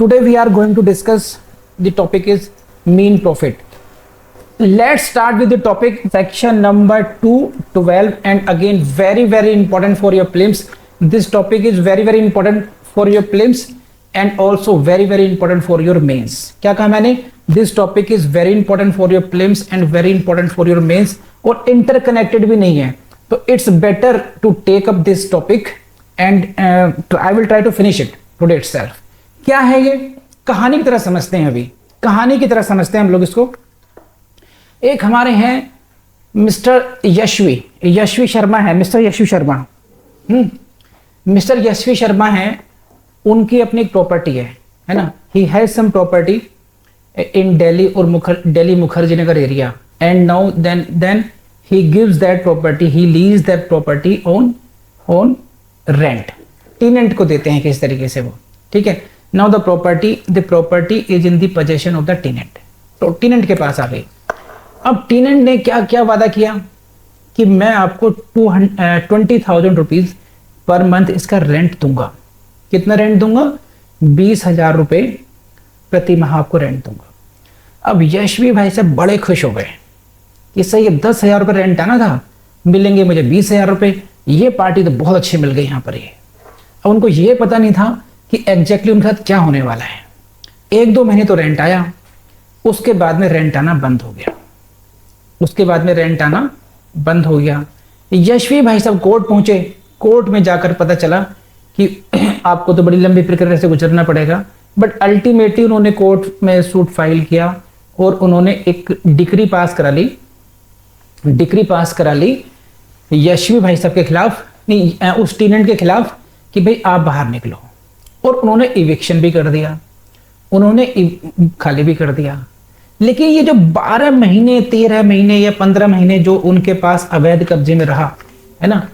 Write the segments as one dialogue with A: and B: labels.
A: today we are going to discuss the topic is mean profit. Let's start with the topic section number 212, and again very important for your prelims. This topic is very important for your prelims and also very important for your mains. क्या कहा मैंने? This topic is very important for your prelims and very important for your mains और interconnected भी नहीं है, तो it's better to take up this topic and I will try to finish it today itself. क्या है ये? कहानी की तरह समझते हैं, अभी कहानी की तरह समझते हैं हम लोग इसको। एक हमारे हैं मिस्टर यशवी शर्मा है, मिस्टर यशवी शर्मा। मिस्टर यशवी शर्मा है, उनकी अपनी एक प्रॉपर्टी है ना। He has some property in Delhi और Delhi Mukherjee Nagar area, and now then he gives that property, he lease that property on rent. Tenant को देते हैं किस तरीके से वो, ठीक है। Now the property is in the possession of the tenant, तो टेनेंट के पास आ गई। अब टेनेंट ने क्या वादा किया कि मैं आपको 20,000 रुपीज पर मंथ इसका रेंट दूंगा। कितना रेंट दूंगा? 20,000 रुपये प्रति माह आपको रेंट दूंगा। अब यशवी भाई साहब बड़े खुश हो गए कि सही है, 10,000 रुपये रेंट आना था, मिलेंगे मुझे 20,000 रुपये। ये पार्टी तो बहुत अच्छी मिल गई यहाँ पर। ये अब उनको ये पता नहीं था कि एग्जैक्टली उनके साथ क्या होने वाला है। 1-2 महीने तो रेंट आया, उसके बाद में रेंट आना बंद हो गया। यशवी भाई साहब कोर्ट पहुंचे। कोर्ट में जाकर पता चला कि आपको तो बड़ी लंबी प्रक्रिया से गुजरना पड़ेगा, बट अल्टीमेटली उन्होंने कोर्ट में सूट फाइल किया और उन्होंने एक डिक्री पास करा ली यशवी भाई साहब के खिलाफ, नहीं उस टेनेंट के खिलाफ, कि भाई आप बाहर निकलो। और उन्होंने इविक्शन भी कर दिया, उन्होंने खाली भी कर दिया। लेकिन ये जो 12 महीने 13 महीने या 15 महीने जो उनके पास अवैध कब्जे में रहा है ना,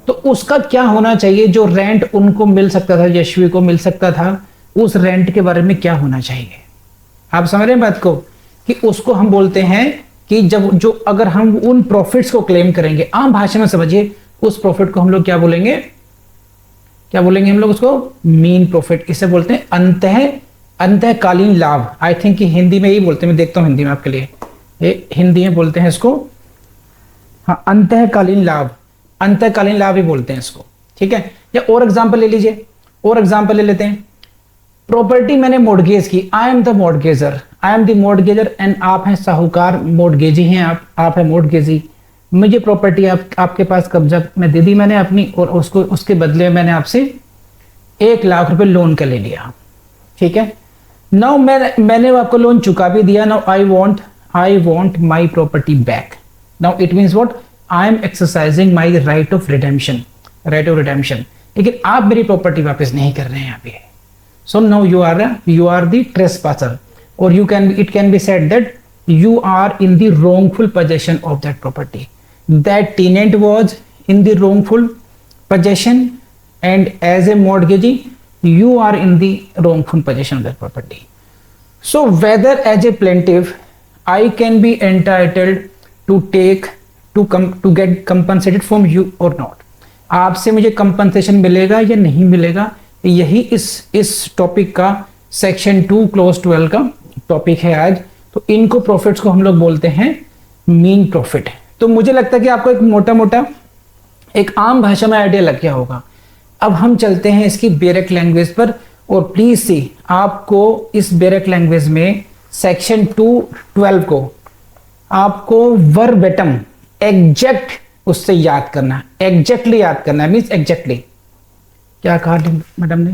A: तो उसका क्या होना चाहिए? जो रेंट उनको मिल सकता था, यशवी को मिल सकता था, उस रेंट के बारे में क्या होना चाहिए? आप समझ रहे हैं बात को, कि उसको हम बोलते हैं कि अगर हम उन प्रॉफिट्स को क्लेम करेंगे, आम भाषा में समझिए, उस प्रॉफिट को हम लोग क्या बोलेंगे हम लोग उसको? Mean profit. इसे बोलते हैं अंतःकालीन लाभ। आई थिंक कि हिंदी में यही बोलते हैं, मैं देखता हूं हिंदी में आपके लिए, हिंदी में बोलते हैं इसको, हाँ, अंतःकालीन लाभ ही बोलते हैं इसको, ठीक है। या और एग्जांपल ले लीजिए, और एग्जांपल ले लेते हैं। प्रॉपर्टी मैंने मॉर्गेज की, आई एम द मॉर्गेजर एंड आप हैं साहूकार, मॉर्गेजी हैं आप हैं मॉर्गेजी। मुझे प्रॉपर्टी आपके पास कब्जा में दे दी मैंने अपनी, और उसके बदले में मैंने आपसे 1 लाख रुपए लोन का ले लिया, ठीक है। नाउ मैंने आपको लोन चुका भी दिया। Now I want my property back. Now it means what? I M exercising my right of redemption. लेकिन आप मेरी प्रॉपर्टी वापस नहीं कर रहे हैं यहाँ पे। So now you are the trespasser, और it can be said that you are in the wrongful possession of that property. That tenant was in the wrongful possession, and as a mortgagee you are in the wrongful possession of that property. So whether as a plaintiff I can be entitled to get compensated from you or not. आपसे मुझे compensation मिलेगा या नहीं मिलेगा, यही इस topic का section 2 close 12 का टॉपिक है आज। तो इनको प्रॉफिट्स को हम लोग बोलते हैं मीन प्रॉफिट। तो मुझे लगता है कि आपको एक मोटा एक आम भाषा में आइडिया लग गया होगा। अब हम चलते हैं इसकी बेरेक लैंग्वेज पर, और प्लीज सी, आपको इस बेरेक लैंग्वेज में सेक्शन 212 को आपको वर्बेटम एग्जैक्ट उससे याद करना, एग्जैक्टली याद करना। मीन्स एग्जैक्टली क्या कहा मैडम ने?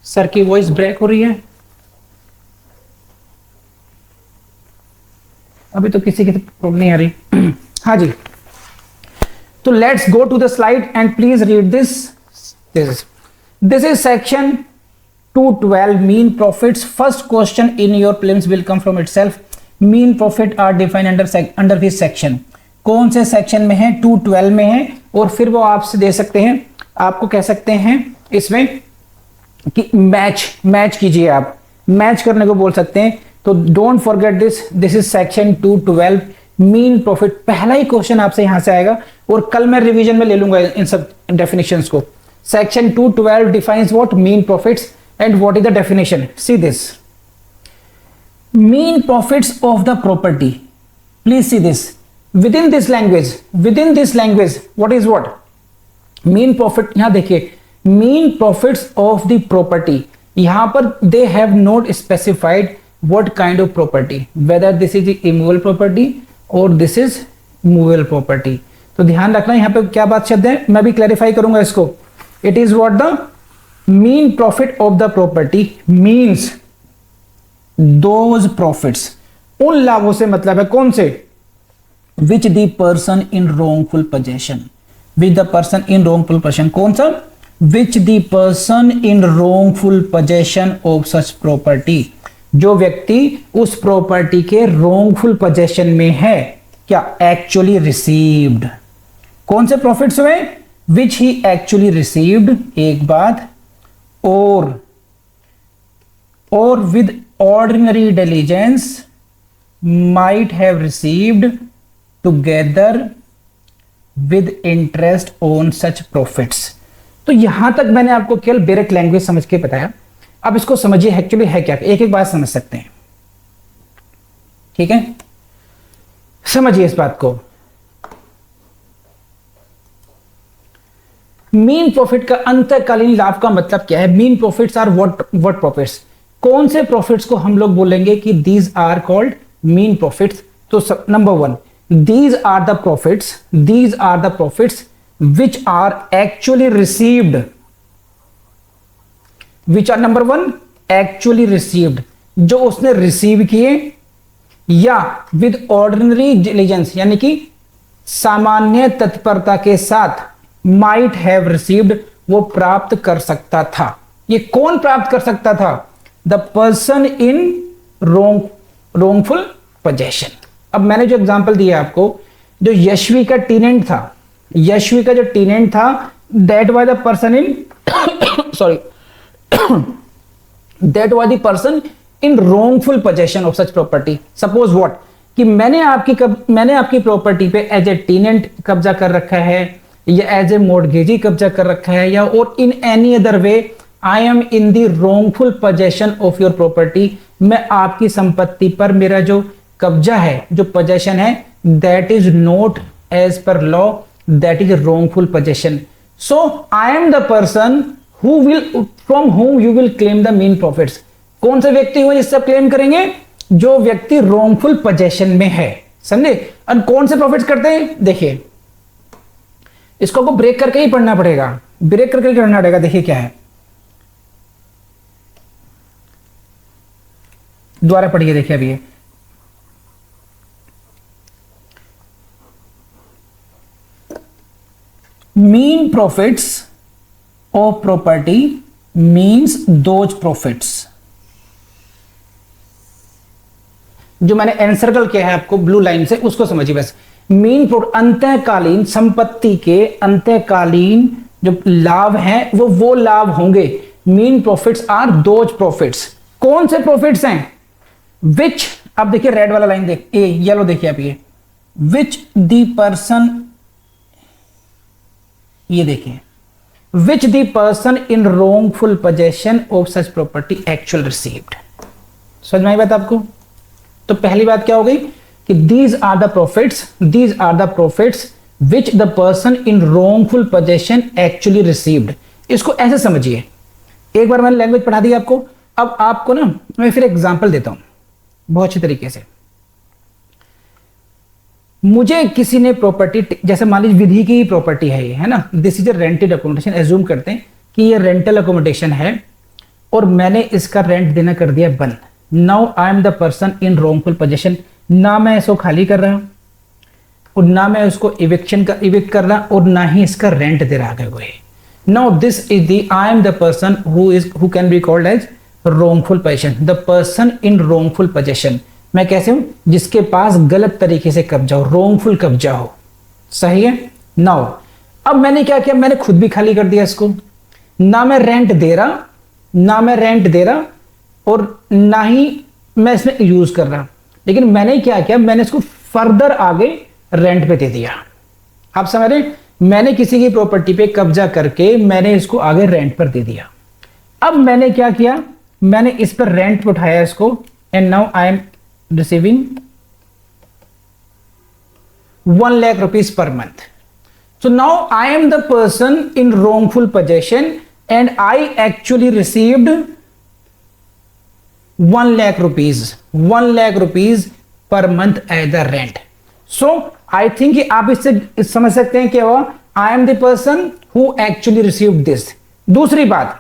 A: सर की वॉइस ब्रेक हो रही है, अभी तो किसी की प्रॉब्लम नहीं आ रही। हाँ जी, तो let's go to the slide and please read this is section 212 mean profits. First question in your prelims will come from itself. Mean profit are defined under this section. कौन से सेक्शन में है? 212 में है। और फिर वो आपसे दे सकते हैं, आपको कह सकते हैं इसमें कि मैच कीजिए, आप मैच करने को बोल सकते हैं। तो don't forget this is section 212 mean profit. पहला ही क्वेश्चन आपसे यहां से आएगा, और कल मैं रिवीजन में ले लूंगा इन सब डेफिनेशंस को। Section 212 defines what? Mean profits. And what is the definition? See this. Mean profits of the property. Please see this. Within this language, what is what? Mean profit. यहां देखिए, mean profits of the property. यहां पर they have not specified what kind of property, whether this is the immovable property or this is movable property. तो ध्यान रखना यहां पे क्या बात शब्द है, मैं भी क्लैरिफाई करूंगा इसको. It is what the mean profit of the property means those profits. उन लाभों से मतलब है कौन से? Which the person in wrongful possession. Which the person in wrongful possession. कौन सा? Which the person in wrongful possession of such property. जो व्यक्ति उस प्रॉपर्टी के wrongful possession में है, क्या actually received. कौन से प्रॉफिट्स हुए? Which he actually received. एक बात. or with ordinary diligence might have received together with interest on such profits. तो यहां तक मैंने आपको केवल डायरेक्ट लैंग्वेज समझ के बताया. अब इसको समझिए एक्चुअली है क्या, एक एक बात समझ सकते हैं. ठीक है, समझिए इस बात को. मीन प्रॉफिट का अंतकालीन लाभ का मतलब क्या है? मीन प्रॉफिट्स आर व्हाट प्रॉफिट्स. कौन से प्रॉफिट्स को हम लोग बोलेंगे कि दीज आर कॉल्ड मीन प्रॉफिट्स? तो number one, these are the profits which are actually received, which are number one actually received, जो उसने रिसीव किए, या with ordinary diligence यानी कि सामान्य तत्परता के साथ might have received, वो प्राप्त कर सकता था. ये कौन प्राप्त कर सकता था? the person in wrongful possession. अब मैंने जो एग्जांपल दिया आपको, जो यशवी का टीनेंट था, यशवी का जो टीनेंट था, that was the person in sorry that was the person in wrongful possession of such property. Suppose what, कि मैंने आपकी प्रॉपर्टी पे एज ए टीनेंट कब्जा कर रखा है, या एज ए मॉर्गेजी कब्जा कर रखा है, या और in any other way I am in the wrongful possession of your property. मैं आपकी संपत्ति पर मेरा जो कब्जा है, जो पोजेशन है, that is not as per law, that is wrongful possession. So I am the person who will from whom you will claim the mean profits. कौन से व्यक्ति हुए इससे क्लेम करेंगे? जो व्यक्ति रॉन्गफुल पोजेशन में है. समझे? और कौन से प्रॉफिट्स करते हैं? देखिए, इसको आपको ब्रेक करके ही पढ़ना पड़ेगा, ब्रेक करके पढ़ना पड़ेगा. देखिए क्या है, दोबारा पढ़िए. देखिए अभी mean profits of property means those profits. जो मैंने एनसर्कल किया है आपको ब्लू लाइन से, उसको समझिए बस. मीन अंतःकालीन संपत्ति के अंतःकालीन जो लाभ हैं वो लाभ होंगे. Mean profits are those profits. कौन से प्रॉफिट्स हैं? विच, अब देखिए रेड वाला लाइन देख, ए येलो देखिए आप, ये विच द पर्सन, ये देखिए, विच the person in wrongful possession of such property actual received. समझ में आई बात आपको? तो पहली बात क्या हो गई कि these are the profits which the person in wrongful possession actually received. इसको ऐसे समझिए. एक बार मैंने लैंग्वेज पढ़ा दी आपको. अब आपको ना मैं फिर एग्जांपल देता हूं बहुत अच्छी तरीके से. मुझे किसी ने प्रॉपर्टी, जैसे मान लीजिए विधि की प्रॉपर्टी है ये, है ना, this is a rented accommodation. Assume करते हैं कि ये रेंटल अकोमोडेशन है और मैंने इसका रेंट देना कर दिया बंद. Now I am the person in wrongful possession. ना मैं इसको खाली कर रहा और ना मैं उसको इविक्ट कर रहा और ना ही इसका रेंट दे रहा हुए. Now this is the I am the person who can be called as wrongful possession. The person in wrongful possession. मैं कैसे हूं? जिसके पास गलत तरीके से कब्जा हो, wrongful कब्जा हो. सही है? नाउ अब मैंने क्या किया? मैंने खुद भी खाली कर दिया इसको. ना मैं रेंट दे रहा और ना ही मैं इसमें यूज कर रहा. लेकिन मैंने क्या किया? मैंने इसको फर्दर आगे रेंट पे दे दिया. आप समझ रहे? मैंने किसी की प्रॉपर्टी पे कब्जा करके मैंने इसको आगे रेंट पर दे दिया. अब मैंने क्या किया, मैंने इस पर रेंट पे उठाया इसको, and now I am receiving 1 lakh rupees per month. So now I am the person in wrongful possession and I actually received 1 lakh rupees, 1 lakh rupees per month as the rent. So I think कि आप इससे समझ सकते हैं क्या हुआ, I am the person who actually received this. दूसरी बात,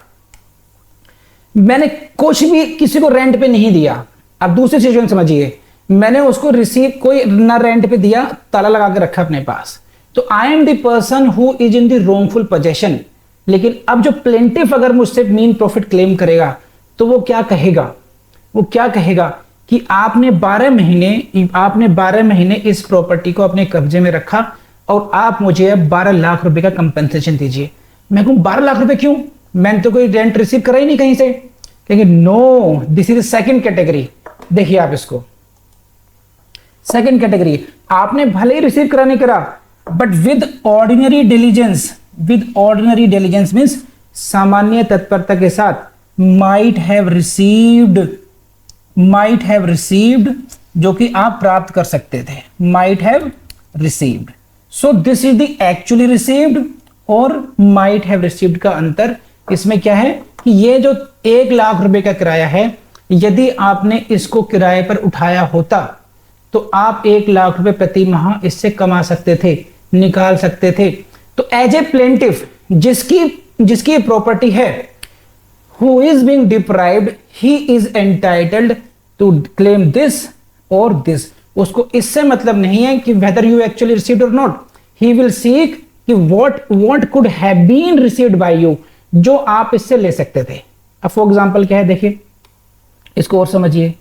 A: मैंने कुछ भी किसी को रेंट पे नहीं दिया. अब दूसरी सिचुएशन समझिए, मैंने उसको रिसीव कोई ना रेंट पे दिया, ताला लगा के रखा अपने पास, तो I am the person who is in the wrongful possession. लेकिन अब जो प्लेंटिफ अगर मुझसे मीन प्रॉफिट क्लेम करेगा तो वो क्या कहेगा, वो क्या कहेगा कि आपने 12 महीने इस प्रॉपर्टी को अपने कब्जे में रखा और आप मुझे 12 लाख रुपए का कंपनसेशन दीजिए. मैं कहूं 12 लाख रुपए क्यों, मैंने तो कोई रेंट रिसीव करा ही नहीं कहीं से. कहेंगे no, this is second category. देखिए आप इसको, सेकंड कैटेगरी, आपने भले ही रिसीव करा नहीं करा, but with ordinary diligence, with ordinary diligence means सामान्य तत्परता के साथ, माइट हैव रिसीव्ड, जो कि आप प्राप्त कर सकते थे, might have received. So this is the actually received और माइट हैव रिसीव्ड का अंतर इसमें क्या है कि ये जो 1 लाख रुपए का किराया है, यदि आपने इसको किराए पर उठाया होता तो आप 1 लाख रुपए प्रति माह इससे कमा सकते थे, निकाल सकते थे. तो एज ए प्लेंटिफ, जिसकी प्रॉपर्टी है, who is being deprived, he is entitled to claim this और दिस. उसको इससे मतलब नहीं है कि वेदर यू एक्चुअली रिसीव्ड और नॉट. ही विल सीक कि what could have been received by you, जो आप इससे ले सकते थे. अब फॉर एग्जांपल क्या है, देखिए इसको और समझिए.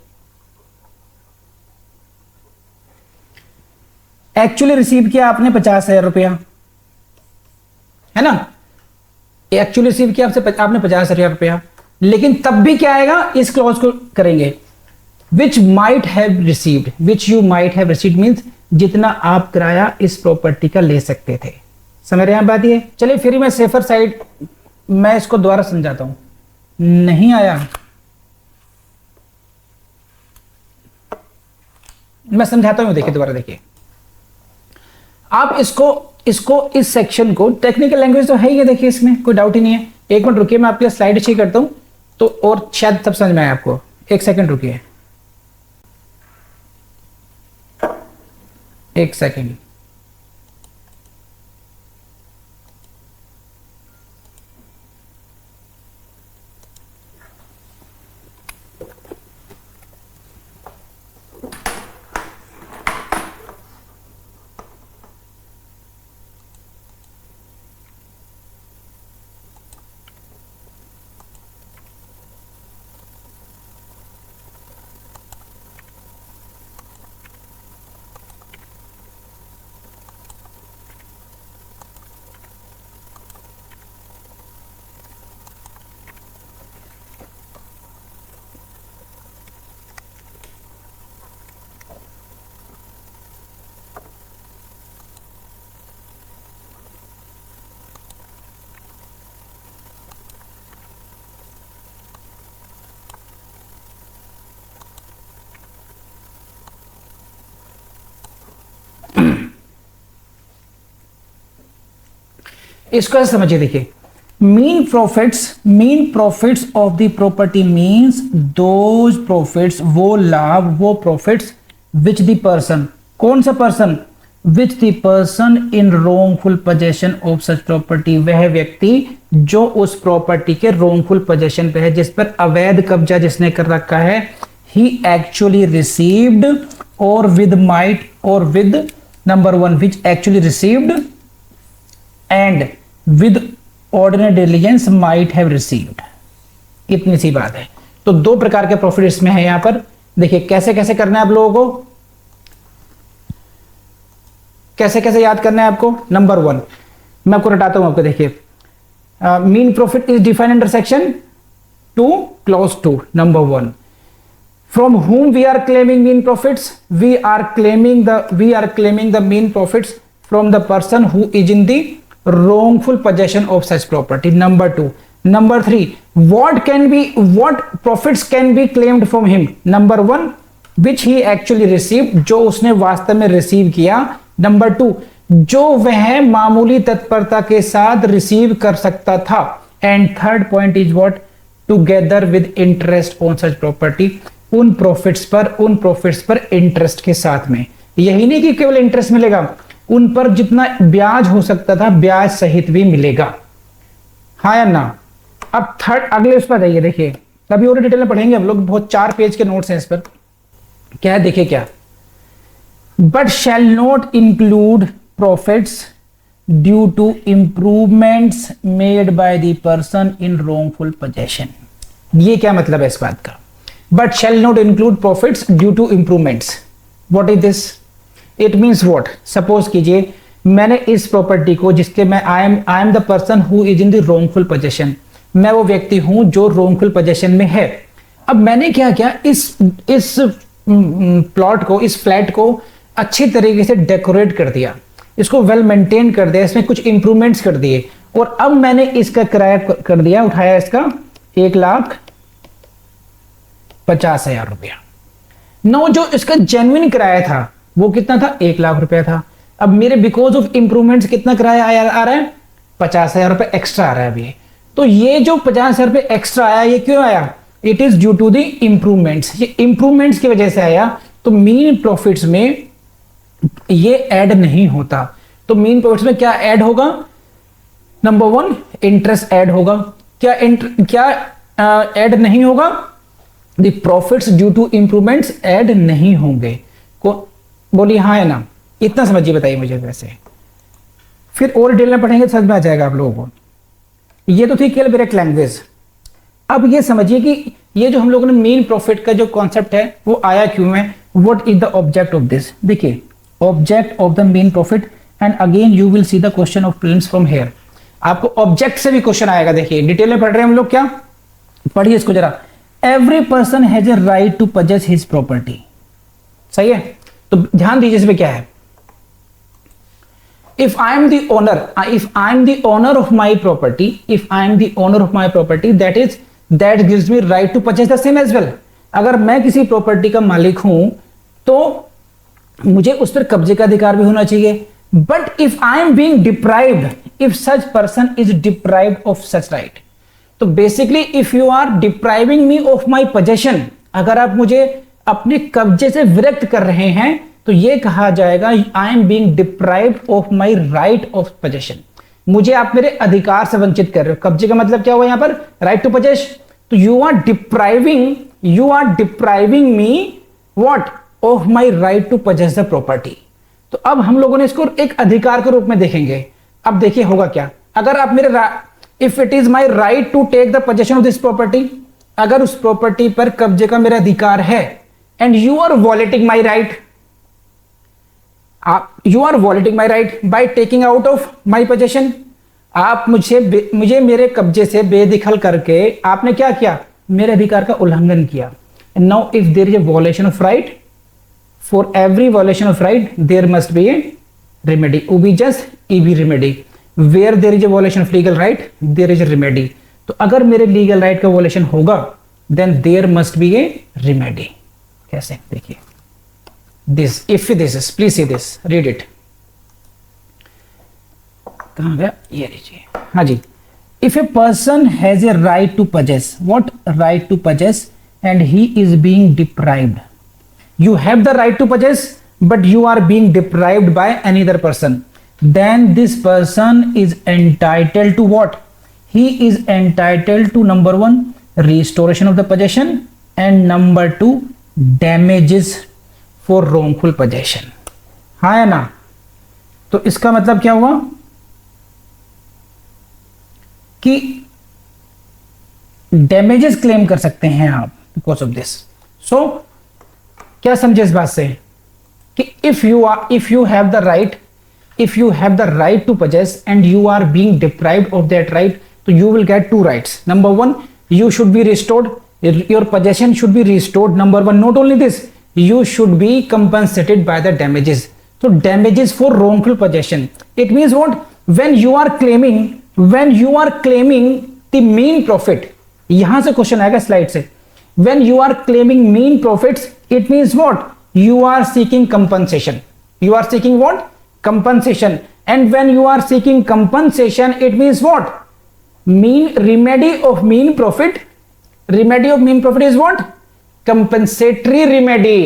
A: एक्चुअली रिसीव किया आपने 50,000 रुपया, है ना, एक्चुअली रिसीव किया आपने 50,000 रुपया, लेकिन तब भी क्या आएगा, इस क्लॉज को करेंगे, which might have received, which you might have received means जितना आप किराया इस प्रॉपर्टी का ले सकते थे. समझ रहे हैं बात ये. चलिए फिर मैं सेफर साइड, मैं इसको दोबारा समझाता हूं. नहीं आया, मैं समझाता हूं, देखिए दोबारा देखिए. आप इसको इस सेक्शन को, टेक्निकल लैंग्वेज तो है ही है, देखिए इसमें कोई डाउट ही नहीं है. 1 मिनट रुकिए, मैं आपकी स्लाइड अच्छी करता हूं तो और शायद तब समझ में आए आपको. 1 सेकंड रुकिए, 1 सेकंड. इसको ऐसे समझिए, देखिए मीन profits of the property means those profits, वो लाभ, वो प्रॉफिट्स विच द पर्सन, कौन सा person, which the person in wrongful possession of such property, वह व्यक्ति जो उस प्रॉपर्टी के रोंगफुल पोजेशन पे है, जिस पर अवैध कब्जा जिसने कर रखा है, ही एक्चुअली रिसीव्ड और विद माइट और with number 1 which actually received and with ordinary diligence might have received. इतनी सी बात है. तो 2 प्रकार के प्रॉफिट इसमें है. यहां पर देखिए कैसे कैसे करना है आप लोगों को, कैसे कैसे याद करना है आपको. नंबर 1 मैं आपको रटाता हूं आपको. देखिए mean profit is defined under section 2 clause 2. Number 1, from whom we are claiming mean profits, we are claiming the mean profits from the person who is in the wrongful possession of such property. Number 2, number 3, what profits can be claimed from him? Number 1, which he actually received, जो उसने वास्तव में receive किया. Number 2, जो वह मामूली तत्परता के साथ रिसीव कर सकता था. And third point is what? Together with interest on such property, उन प्रॉफिट्स पर इंटरेस्ट के साथ में. यही नहीं कि केवल इंटरेस्ट मिलेगा, उन पर जितना ब्याज हो सकता था ब्याज सहित भी मिलेगा. हाँ या ना? अब थर्ड अगले उस पर जाइए, देखिए अभी और डिटेल में पढ़ेंगे हम लोग, बहुत 4 पेज के नोट्स हैं इस पर. क्या है देखिए क्या, but shall not include profits due to improvements made by the person in wrongful possession. ये क्या मतलब है इस बात का? But shall not include profits due to improvements. What is this? It means what? Suppose कीजिए मैंने इस प्रॉपर्टी को, जिसके मैं I am the person who is in the wrongful possession, मैं वो व्यक्ति हूं जो रॉन्गफुल पोजेशन में है. अब मैंने क्या किया, इस प्लॉट को, इस फ्लैट को अच्छी तरीके से डेकोरेट कर दिया, इसको वेल मेंटेन कर दिया, इसमें कुछ इंप्रूवमेंट्स कर दिए, और अब मैंने इसका किराया कर दिया, उठाया इसका 1,50,000 रुपया. नो, जो इसका जेन्युइन किराया था वो कितना था? 1 लाख रुपया था. अब मेरे बिकॉज ऑफ इंप्रूवमेंट्स कितना किराया आ रहा है? 50,000 रुपये एक्स्ट्रा आ रहा है अभी. तो ये जो 50,000 रुपये एक्स्ट्रा आया, ये क्यों आया? It is due to the improvements. ये इंप्रूवमेंट्स की वजह से आया. तो मीन प्रॉफिट्स में ये ऐड नहीं होता. तो मीन प्रॉफिट्स में क्या ऐड होगा? नंबर 1, इंटरेस्ट ऐड होगा. क्या ऐड नहीं होगा? The profits due to improvements add नहीं होंगे. को बोलिए हाँ है ना? इतना समझिए, बताइए मुझे. वैसे फिर और डिटेल में पढ़ेंगे समझ में आ जाएगा आप लोगों को. ये तो थी केवल डायरेक्ट लैंग्वेज. अब ये समझिए कि ये जो हम लोगों ने मेन प्रॉफिट का जो कॉन्सेप्ट है वो आया क्यों है? What is the object of this? देखिए, object of the main profit, and again you will see the question of prelims from here. आपको ऑब्जेक्ट से भी क्वेश्चन आएगा. देखिए डिटेल में पढ़ रहे हैं हम लोग, क्या पढ़िए इसको जरा. Every person has a right to possess his property. सही है? तो ध्यान दीजिए इसमें क्या है. if I am the owner of my property, that gives me right to purchase the same as well. अगर मैं किसी प्रॉपर्टी का मालिक हूं तो मुझे उस पर कब्जे का अधिकार भी होना चाहिए. But if I am being deprived, if such person is deprived of such right, तो basically if you are depriving me of my possession, अगर आप मुझे अपने कब्जे से विरक्त कर रहे हैं तो ये कहा जाएगा आई am being deprived of my right of possession. मुझे आप मेरे अधिकार से वंचित कर रहे हो. कब्जे का मतलब क्या हुआ यहां पर? Right to possess. तो you are depriving me what? Of my right to possess the property. तो अब हम लोगों ने इसको एक अधिकार के रूप में देखेंगे. अब देखिए होगा क्या, अगर आप मेरे if it is my right to take the possession of this property, अगर उस प्रॉपर्टी पर कब्जे का मेरा अधिकार है, and you are violating my right, you are violating my right by taking out of my possession. आप मुझे मेरे कब्जे से बेदखल करके आपने क्या किया? मेरे अधिकार का उल्लंघन किया. Now if there is a violation of right, for every violation of right there must be a remedy. उबी जस्ट ईबी remedy. Where there is a violation of legal right there is a remedy. तो अगर मेरे legal right का violation होगा then there must be a remedy. कैसे? देखिए this, if this is, please see this, read it. कहां गया ये? लीजिए. हाँ जी. If a person has a right to possess, what right to possess, and he is being deprived, you have the right to possess but you are being deprived by another person, then this person is entitled to what? He is entitled to number 1 restoration of the possession and number 2 damages for wrongful possession. हाँ है ना? तो इसका मतलब क्या हुआ कि damages claim कर सकते हैं आप बिकॉज ऑफ दिस. सो क्या समझे इस बात से कि if you have the right to possess and you are being deprived of that right, तो you will get 2 rights. Number 1, you should be restored, your possession should be restored. Number 1, not only this, you should be compensated by the damages. So damages for wrongful possession, it means what? When you are claiming the mean profit, यहां से question आएगा slide से। When you are claiming mean profits it means what, you are seeking compensation, you are seeking what, compensation, and when you are seeking compensation it means what, mean remedy of mean profit, remedy of mean profit is what, compensatory remedy।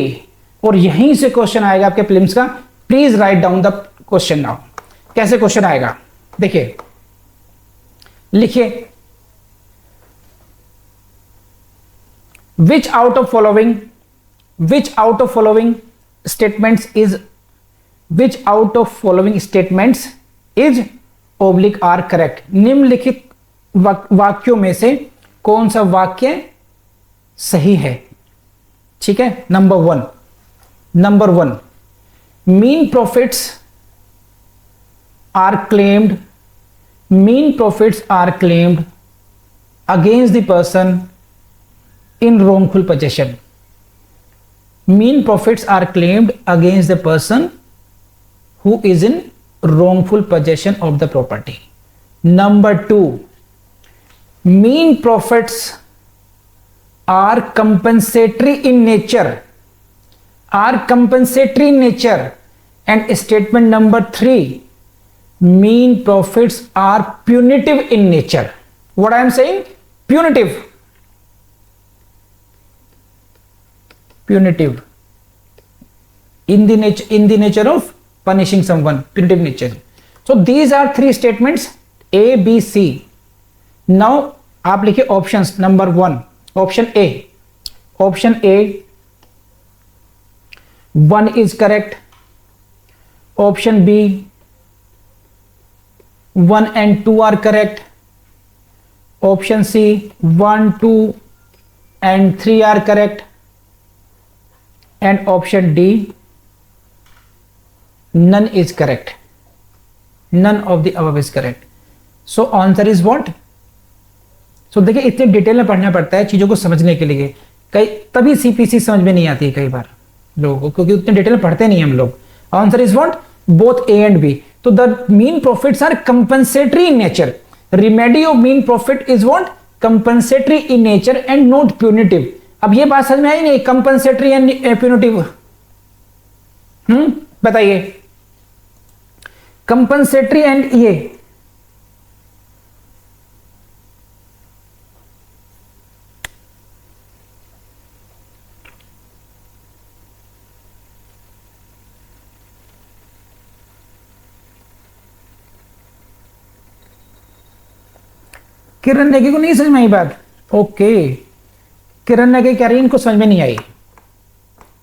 A: और यहीं से question आएगा आपके prelims का। Please write down the question now. कैसे question आएगा देखिए, लिखिए, which out of following statements is, which out of following statements is oblique are correct। निम्नलिखित वाक्यों में से कौन सा वाक्य सही है? ठीक है, number one, mean profits are claimed, mean profits are claimed against the person in wrongful possession, mean profits are claimed against the person who is in wrongful possession of the property। Number 2, mean profits are compensatory in nature, are compensatory in nature। And statement number 3, mean profits are punitive in nature। What I am saying, punitive in the nature of punishing someone, punitive nature। So these are 3 statements A, B, C। now आप लिखिए options. Number 1 option A 1 is correct, option B 1 and 2 are correct, option C 1, 2 and 3 are correct, and option D none is correct, none of the above is correct। so answer is what। so देखिए, इतने detail में पढ़ना पड़ता है चीजों को समझने के लिए, कई तभी सीपीसी समझ में नहीं आती है कई बार लोगों को, क्योंकि उतने डिटेल में पढ़ते नहीं हम लोग। Answer is what, both A and B. तो the mean profits are compensatory in nature, remedy of mean profit is what, compensatory in nature and not punitive. अब ये बात समझ में आई नहीं, कंपनसेटरी एंड प्यूनिटिव? बताइए, कंपनसेटरी एंड ये किरण नेगी को नहीं समझ में आई बात? ओके, किरण नेगी कह रही है इनको समझ में नहीं आई।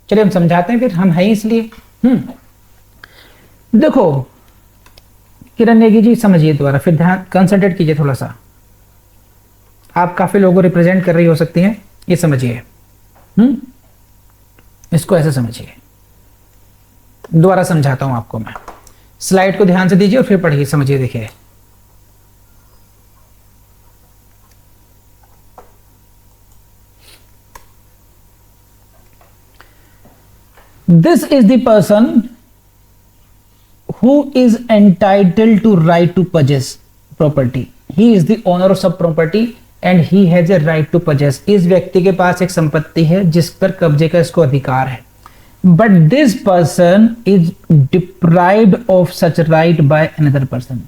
A: चलिए हम समझाते हैं फिर, हम हैं इसलिए। देखो किरण नेगी जी, समझिए दोबारा, फिर ध्यान कंसंट्रेट कीजिए थोड़ा सा। आप काफी लोगों को रिप्रेजेंट कर रही हो सकती हैं, ये समझिए। इसको ऐसे समझिए, दोबारा समझाता हूं आपको मैं। स्लाइड को ध्यान से दीजिए और फिर पढ़िए, समझिए। देखिए, this is the person who is entitled to right to possess property, he is the owner of सब property and he has a right to possess। इस व्यक्ति के पास एक संपत्ति है जिस पर कब्जे का इसको अधिकार है। but this person is deprived of such right by another person,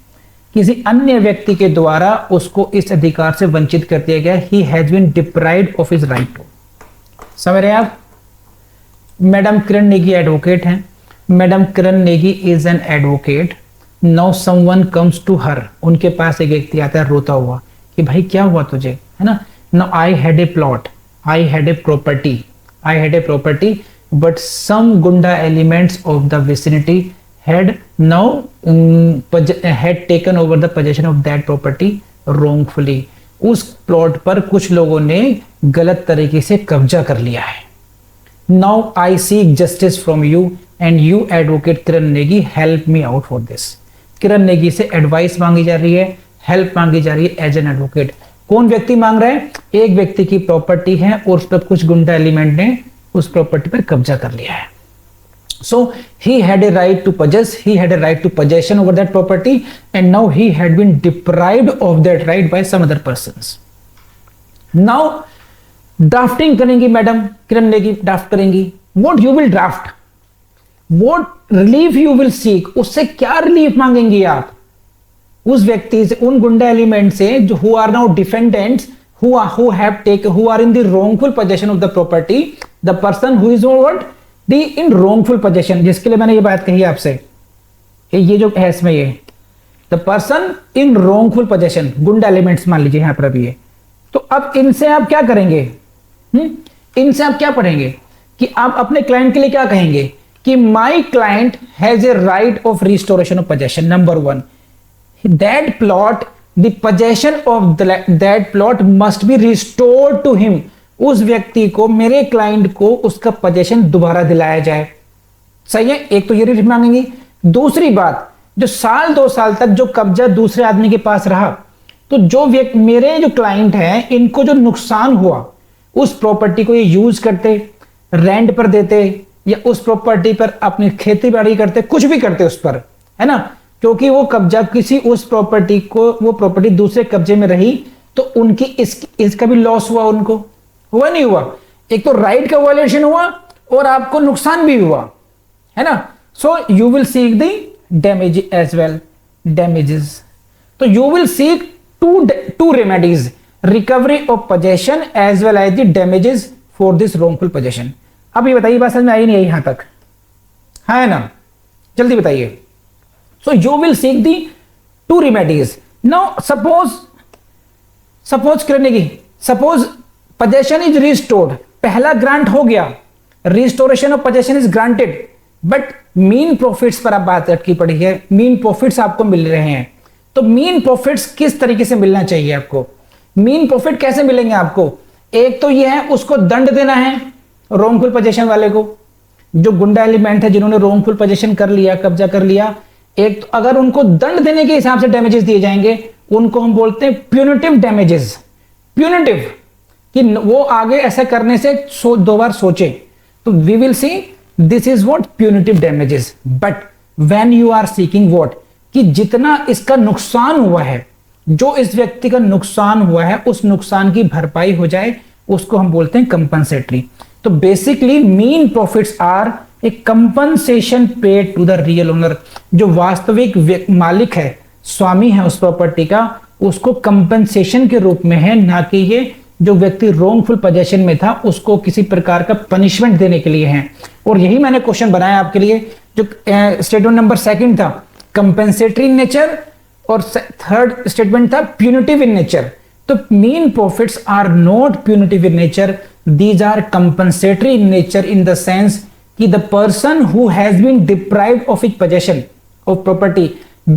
A: किसी अन्य व्यक्ति के द्वारा उसको इस अधिकार से वंचित कर दिया गया। he has been deprived of his right to। समझ रहे हैं आप? मैडम किरण नेगी एडवोकेट हैं, madam Kiran Negi is an advocate. Now someone comes to her, उनके पास एक व्यक्ति आता है रोता हुआ कि भाई क्या हुआ तुझे, है ना। Now I had a plot, I had a property, I had a property, but some goonda elements of the vicinity had now had taken over the possession of that property wrongfully। उस प्लॉट पर कुछ लोगों ने गलत तरीके से कब्जा कर लिया है। Now I seek justice from you and you advocate Kiran Negi help me out for this। किरण नेगी से एडवाइस मांगी जा रही है, हेल्प मांगी जा रही है एज एन एडवोकेट। कौन व्यक्ति मांग रहा है? एक व्यक्ति की प्रॉपर्टी है और उस पर कुछ गुंडा एलिमेंट ने उस प्रॉपर्टी पर कब्जा कर लिया है। So he had a right to possess, he had a right to possession over that property, and now he had been deprived of that right by some other persons. Now drafting करेंगी madam Kiran Negi, draft करेंगी. What you will draft, what relief you will seek, उससे क्या relief मांगेंगी आप उस व्यक्ति से, उन गुंडा एलिमेंट से जो who are now defendants, who have taken, who are in the wrongful possession of the property, the person who is what the in wrongful possession, जिसके लिए मैंने ये बात कही आपसे, ये जो है इसमें ये the person in wrongful possession, गुंडा एलिमेंट्स मान लीजिए यहां पर अभी ये. तो अब इनसे आप क्या करेंगे, इनसे आप क्या पढ़ेंगे कि आप अपने क्लाइंट के लिए क्या कहेंगे कि my client has a right of restoration of possession. Number 1, that plot, the possession of that plot must be restored to him. उस व्यक्ति को, मेरे क्लाइंट को उसका पोजेशन दोबारा दिलाया जाए. सही है, एक तो ये रिलीफ मांगेंगी. दूसरी बात, जो साल 2 साल तक जो कब्जा दूसरे आदमी के पास रहा, तो जो व्यक्ति, मेरे जो क्लाइंट हैं, इनको जो नुकसान हुआ उस प्रॉपर्टी को ये यूज करते, रेंट पर देते, या उस प्रॉपर्टी पर अपनी खेती बाड़ी करते, कुछ भी करते उस पर, है ना, क्योंकि वो कब्जा किसी उस प्रॉपर्टी को, वो प्रॉपर्टी दूसरे कब्जे में रही, तो उनकी इसका भी लॉस हुआ. उनको हुआ नहीं हुआ, एक तो राइट का वायलेशन हुआ और आपको नुकसान भी हुआ, है ना. So you will seek the damage as well, damages. तो you will seek two remedies, recovery of possession as well as the damages for this wrongful possession. अब ये बताइए, बात समझ में आई नहीं आई यहां तक, है ना, जल्दी बताइए. So you will seek the 2 remedies. Now suppose करने की, suppose possession is restored, पहला ग्रांट हो गया, restoration of possession is granted, but mean profits पर आप बात अटकी पड़ी है, mean profits आपको मिल रहे हैं. तो मीन प्रॉफिट्स किस तरीके से मिलना चाहिए आपको, मीन प्रॉफिट कैसे मिलेंगे आपको? एक तो ये है, उसको दंड देना है रोंगफुल पोजीशन वाले को, जो गुंडा एलिमेंट है जिन्होंने रोंगफुल पोजीशन कर लिया, कब्जा कर लिया. एक तो अगर उनको दंड देने के हिसाब से डैमेजेस दिए जाएंगे, उनको हम बोलते हैं प्यूनिटिव डैमेजेस. प्यूनिटिव कि वो आगे ऐसा करने से 2 बार सोचे. तो we will see this is what punitive damages. But when you are seeking what, कि जितना इसका नुकसान हुआ है, जो इस व्यक्ति का नुकसान हुआ है, उस नुकसान की भरपाई हो जाए, उसको हम बोलते हैं कंपनसेटरी. तो basically mean profits are a compensation paid to the real owner. जो वास्तविक मालिक है, स्वामी है उस प्रॉपर्टी का, उसको कंपनसेशन के रूप में है, ना कि ये जो व्यक्ति रोंगफुल पोजेशन में था उसको किसी प्रकार का पनिशमेंट देने के लिए है. और यही मैंने क्वेश्चन बनाया आपके लिए. जो स्टेटमेंट नंबर 2 था कंपेंसेटरी इन नेचर, और 3rd स्टेटमेंट था प्यूनिटिव इन नेचर. तो मीन profits are not punitive in nature, these are compensatory in nature in the sense कि the person who has been deprived of his possession of property,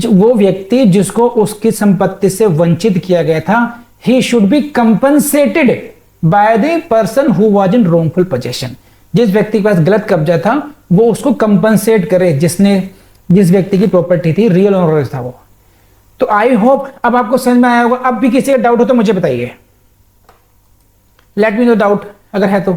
A: वो व्यक्ति जिसको उसकी संपत्ति से वंचित किया गया था, he should be compensated by the person who was in wrongful possession. जिस व्यक्ति के पास गलत कब्जा था वो उसको कंपनसेट करे, जिस व्यक्ति की प्रॉपर्टी थी, रियल ओनर था वो. तो आई होप अब आपको समझ में आया होगा. अब भी किसी का डाउट हो तो मुझे बताइए, लेट मी नो डाउट अगर है तो.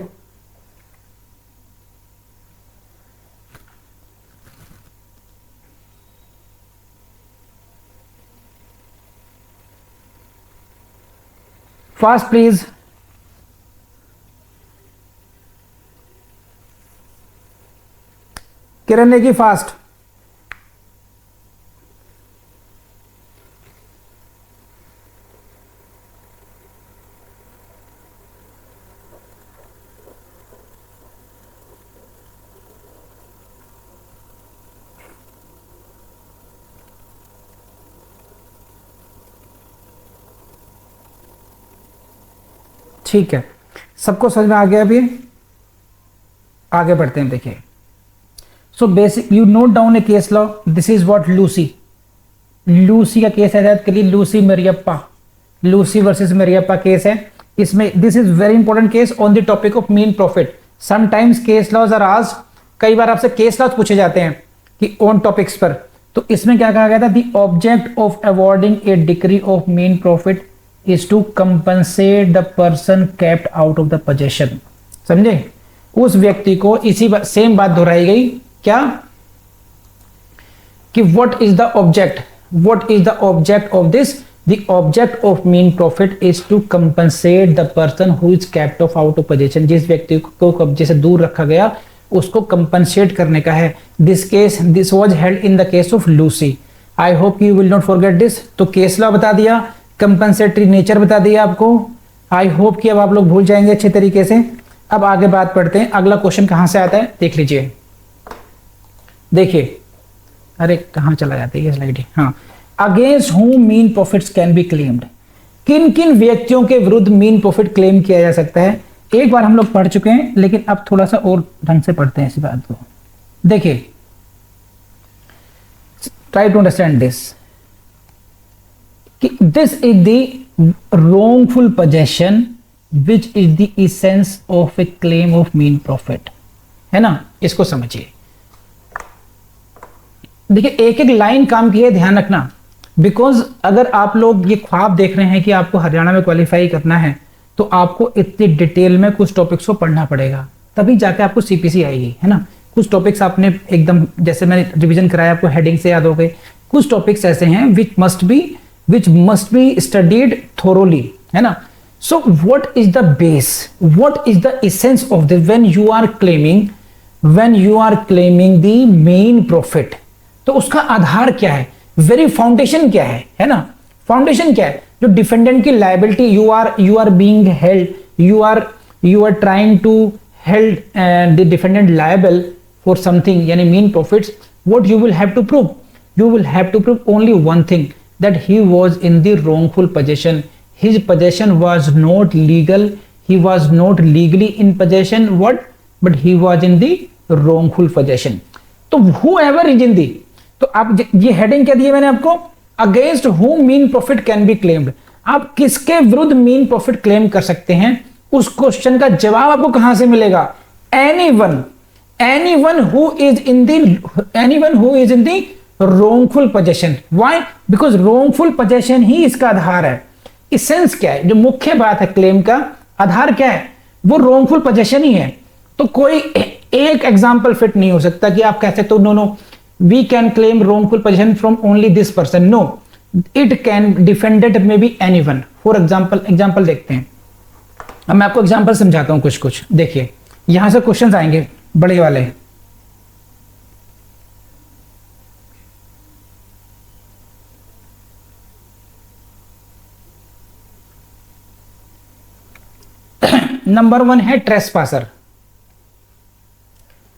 A: Fast please. किरण ने की फास्ट. ठीक है, सबको समझ में आ गया. अभी आगे बढ़ते हैं. देखिए, so basic you note down a case law. This is what Lucy का केस है. याद करिए, Lucy Mariyappa, Lucy versus Mariyappa case है. इसमें this is very important case on the topic of mean profit. Sometimes case laws are asked, कई बार आपसे case laws पूछे जाते हैं कि ऑन टॉपिक्स पर. तो इसमें क्या कहा गया था, the object of awarding A degree of mean profit is to compensate the person kept out of the possession. समझे? उस व्यक्ति को, इसी सेम बात दोहराई गई क्या कि what is the object of this, the object of mean profit is to compensate the person who is kept of out of position, जिस व्यक्ति को कब्जे से दूर रखा गया उसको कंपनसेट करने का है। This was held in the case of Lucy. I hope you will not forget this. तो केस लॉ बता दिया, कंपनसेटरी नेचर बता दिया आपको। आई होप कि अब आप लोग भूल जाएंगे अच्छे तरीके से। अब आगे बात पढ़ते हैं, अगला क्वेश्चन कहां से आता है देख लीजिए। देखिए, अरे कहां चला जाता है ये स्लाइड, हाँ, against whom mean profits can be claimed, किन किन व्यक्तियों के विरुद्ध मीन प्रॉफिट क्लेम किया जा सकता है। एक बार हम लोग पढ़ चुके हैं, लेकिन अब थोड़ा सा और ढंग से पढ़ते हैं इसी बात को। देखिए, ट्राई टू अंडरस्टैंड दिस कि this is the wrongful possession which is the essence of a claim of mean profit, है ना, इसको समझिए। देखिए, एक एक लाइन काम की है, ध्यान रखना, बिकॉज अगर आप लोग ये ख्वाब देख रहे हैं कि आपको हरियाणा में क्वालिफाई करना है तो आपको इतनी डिटेल में कुछ टॉपिक्स को पढ़ना पड़ेगा, तभी जाके आपको सीपीसी आएगी, है ना। कुछ टॉपिक्स आपने एकदम जैसे मैंने रिवीजन कराया आपको हेडिंग से याद हो गए, कुछ टॉपिक्स ऐसे हैं which must be studied thoroughly, है ना। So what is the base, what is the essence of this when you are claiming the main profit, तो उसका आधार क्या है, वेरी फाउंडेशन क्या है ना। फाउंडेशन क्या है, जो डिफेंडेंट की liability you are being held, you are trying to held the defendant liable for something, यानी मीन profits, what you will have to prove, you will have to prove only one thing, that he was in the wrongful possession, his possession was not legal, he was not legally in possession, but he was in the wrongful possession। तो whoever is in the, तो आप ये heading क्या दी है मैंने आपको, against whom mean profit can be claimed, आप किसके विरुद्ध मीन प्रॉफिट क्लेम कर सकते हैं, उस क्वेश्चन का जवाब आपको कहां से मिलेगा, anyone who is in the wrongful possession। why? because wrongful possession ही इसका आधार है। इसेंस क्या है, जो मुख्य बात है क्लेम का, आधार क्या है, वो wrongful possession ही है। तो कोई एक एग्जांपल फिट नहीं हो सकता कि आप कह सकते हो no we can claim wrongful possession from only this person, no, it can defended may be anyone. For example देखते हैं, अब मैं आपको एग्जांपल समझाता हूं कुछ। देखिए, यहां से क्वेश्चंस आएंगे बड़े वाले, नंबर 1 है ट्रेसपासर,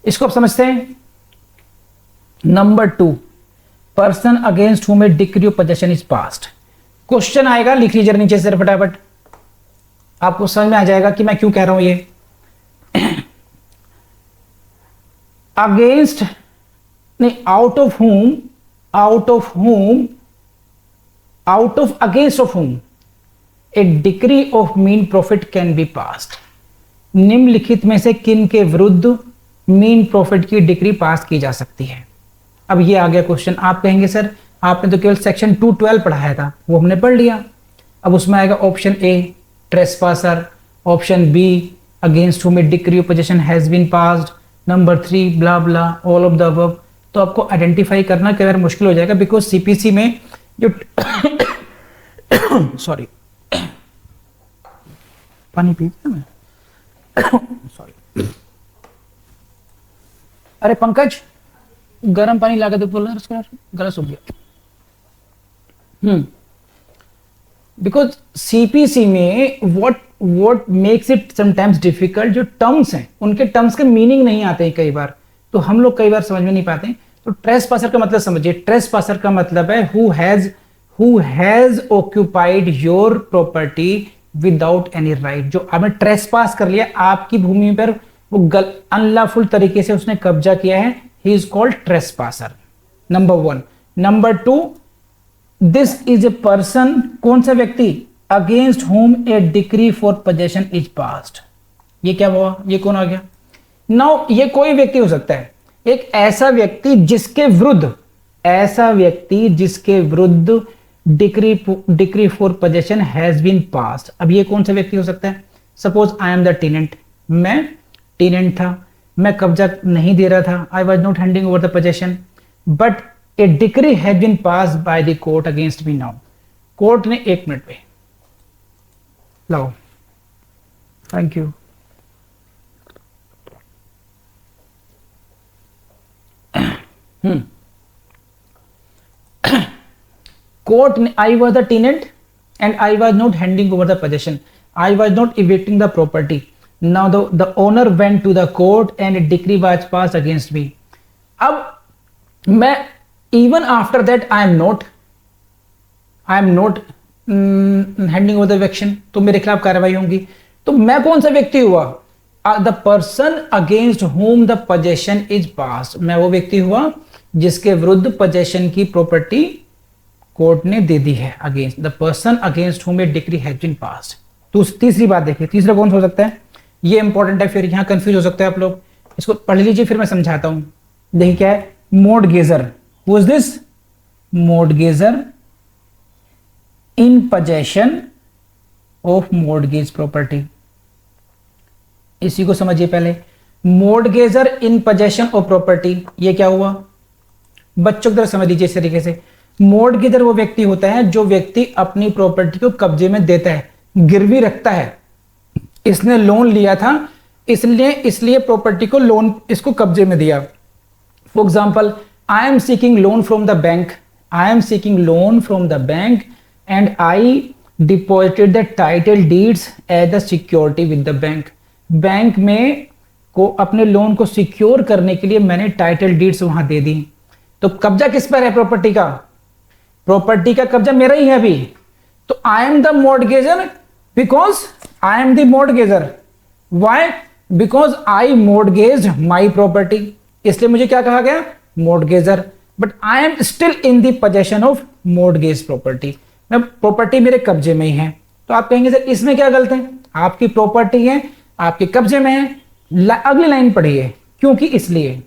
A: इसको आप समझते हैं। Number 2, person against whom a decree of possession is passed. Question आएगा, लिख लीजिए नीचे से फटाफट, आपको समझ में आ जाएगा कि मैं क्यों कह रहा हूं ये। अगेंस्ट नहीं, आउट ऑफ अगेंस्ट ऑफ हुम a decree of mean profit can be passed. निम्नलिखित में से किन के विरुद्ध मीन प्रॉफिट की डिक्री पास की जा सकती है। अब ये आ गया क्वेश्चन, आप कहेंगे सर आपने तो केवल सेक्शन 212 पढ़ाया था, वो हमने पढ़ लिया। अब उसमें आएगा option A trespasser, option B against whom a decree of possession has been passed, number 3 blah blah all of the above. तो आपको आइडेंटिफाई करना कई बार मुश्किल हो जाएगा, बिकॉज सीपीसी में जो सॉरी पानी पी मैं सॉरी, अरे पंकज गर्म पानी ला के तो बोल रहा है, गला सूख गया। बिकॉज सीपीसी में what makes it sometimes difficult, जो टर्म्स हैं उनके टर्म्स के मीनिंग नहीं आते हैं कई बार, तो हम लोग कई बार समझ में नहीं पाते। तो ट्रेसपासर का मतलब समझिए, ट्रेसपासर का मतलब है who has occupied your property without any right. जो आपने ट्रेसपास कर लिया, आपकी भूमि पर वो अनलॉफुल तरीके से उसने कब्जा किया है, he is called trespasser. Number 1। Number 2, this is a person, कौन सा व्यक्ति, against whom a decree for possession is passed. ये क्या हुआ, ये कौन आ गया। नाउ ये कोई व्यक्ति हो सकता है, एक ऐसा व्यक्ति जिसके विरुद्ध decree for possession has been passed. अब ये कौन सा व्यक्ति हो सकता है, suppose I am the tenant, मैं टेनेंट था, मैं कब्जा नहीं दे रहा था, I was not handing over the possession, but a decree has been passed by the court against me now. Court ने 1 मिनट पे लाओ, थैंक यू। कोर्ट ने, I was the tenant and I was not handing over the possession. I was not evicting the property. Now the owner went to the court and a decree was passed against me. अब मैं even after that I am not handing over the eviction, तो मेरे खिलाफ कार्रवाई होंगी। तो मैं कौन सा व्यक्ति हुआ? The person against whom the possession is passed, मैं वो व्यक्ति हुआ जिसके विरुद्ध possession की प्रॉपर्टी कोर्ट ने दे दी है। Against the person against whom a decree has been passed. तो तीसरी बात देखिए, तीसरा कौन सा हो सकता है? ये इंपॉर्टेंट है, फिर यहां कंफ्यूज हो सकते हैं आप लोग, इसको पढ़ लीजिए फिर मैं समझाता हूं। देखिए क्या है, mortgagor. Who is this? Mortgagor in possession of mortgage property. इसी को समझिए पहले, mortgagor in possession of property. ये क्या हुआ बच्चों की तरह समझ लीजिए इस तरीके से। मोर्टगेजर वो व्यक्ति होता है जो व्यक्ति अपनी प्रॉपर्टी को कब्जे में देता है, गिरवी रखता है। इसने लोन लिया था, इसलिए प्रॉपर्टी को लोन इसको कब्जे में दिया। For example, I am seeking loan from the bank, I am seeking loan from the bank and I deposited the title deeds as the security with the bank. Bank में को अपने loan को secure करने के लिए मैंने title deeds वहां दे दी। तो कब्जा किस पर है? प्रॉपर्टी का। प्रॉपर्टी का कब्जा मेरा ही है अभी। तो I am the mortgagor because I am the mortgagor. Why? Because I mortgage my property, इसलिए मुझे क्या कहा गया? Mortgagor. But I am still in the possession of mortgage property. मैं प्रॉपर्टी मेरे कब्जे में ही है। तो आप कहेंगे सर इसमें क्या गलत है? आपकी प्रॉपर्टी है, आपके कब्जे में है। अगली लाइन पढ़िए, क्योंकि इसलिए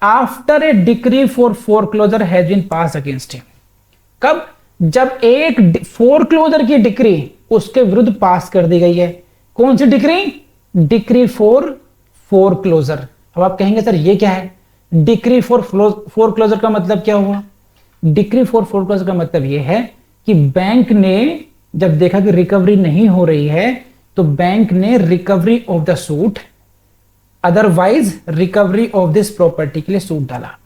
A: after a decree for foreclosure has been pass against him. कब? जब एक फोरक्लोजर की डिक्री उसके विरुद्ध पास कर दी गई है। कौन सी डिक्री? Decree for foreclosure. अब आप कहेंगे सर ये क्या है? डिक्री फॉर फोरक्लोजर का मतलब क्या हुआ? डिक्री फॉर फोरक्लोजर का मतलब यह है कि बैंक ने जब देखा कि रिकवरी नहीं हो रही है तो बैंक ने recovery of the suit, otherwise recovery of this property के लिए सूट डाला।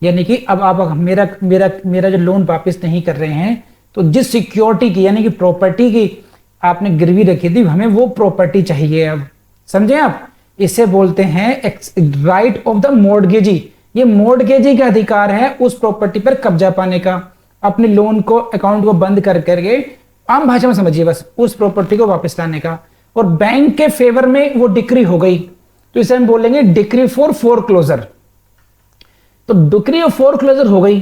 A: यानी कि अब आप मेरा जो लोन वापस नहीं कर रहे हैं तो जिस सिक्योरिटी की यानी कि प्रॉपर्टी की आपने गिरवी रखी थी, हमें वो प्रॉपर्टी चाहिए। अब समझे आप? इसे बोलते हैं राइट ऑफ द मॉर्टगेजी। ये मॉर्टगेजी का अधिकार है उस प्रॉपर्टी पर कब्जा पाने का, अपने लोन को अकाउंट को बंद कर करके, आम भाषा में समझिए बस, उस प्रॉपर्टी को वापस लाने का। और बैंक के फेवर में वो डिक्री हो गई तो इसे हम बोलेंगे डिक्री फॉर फोरक्लोजर। तो डिक्री ऑफ फोरक्लोजर हो गई,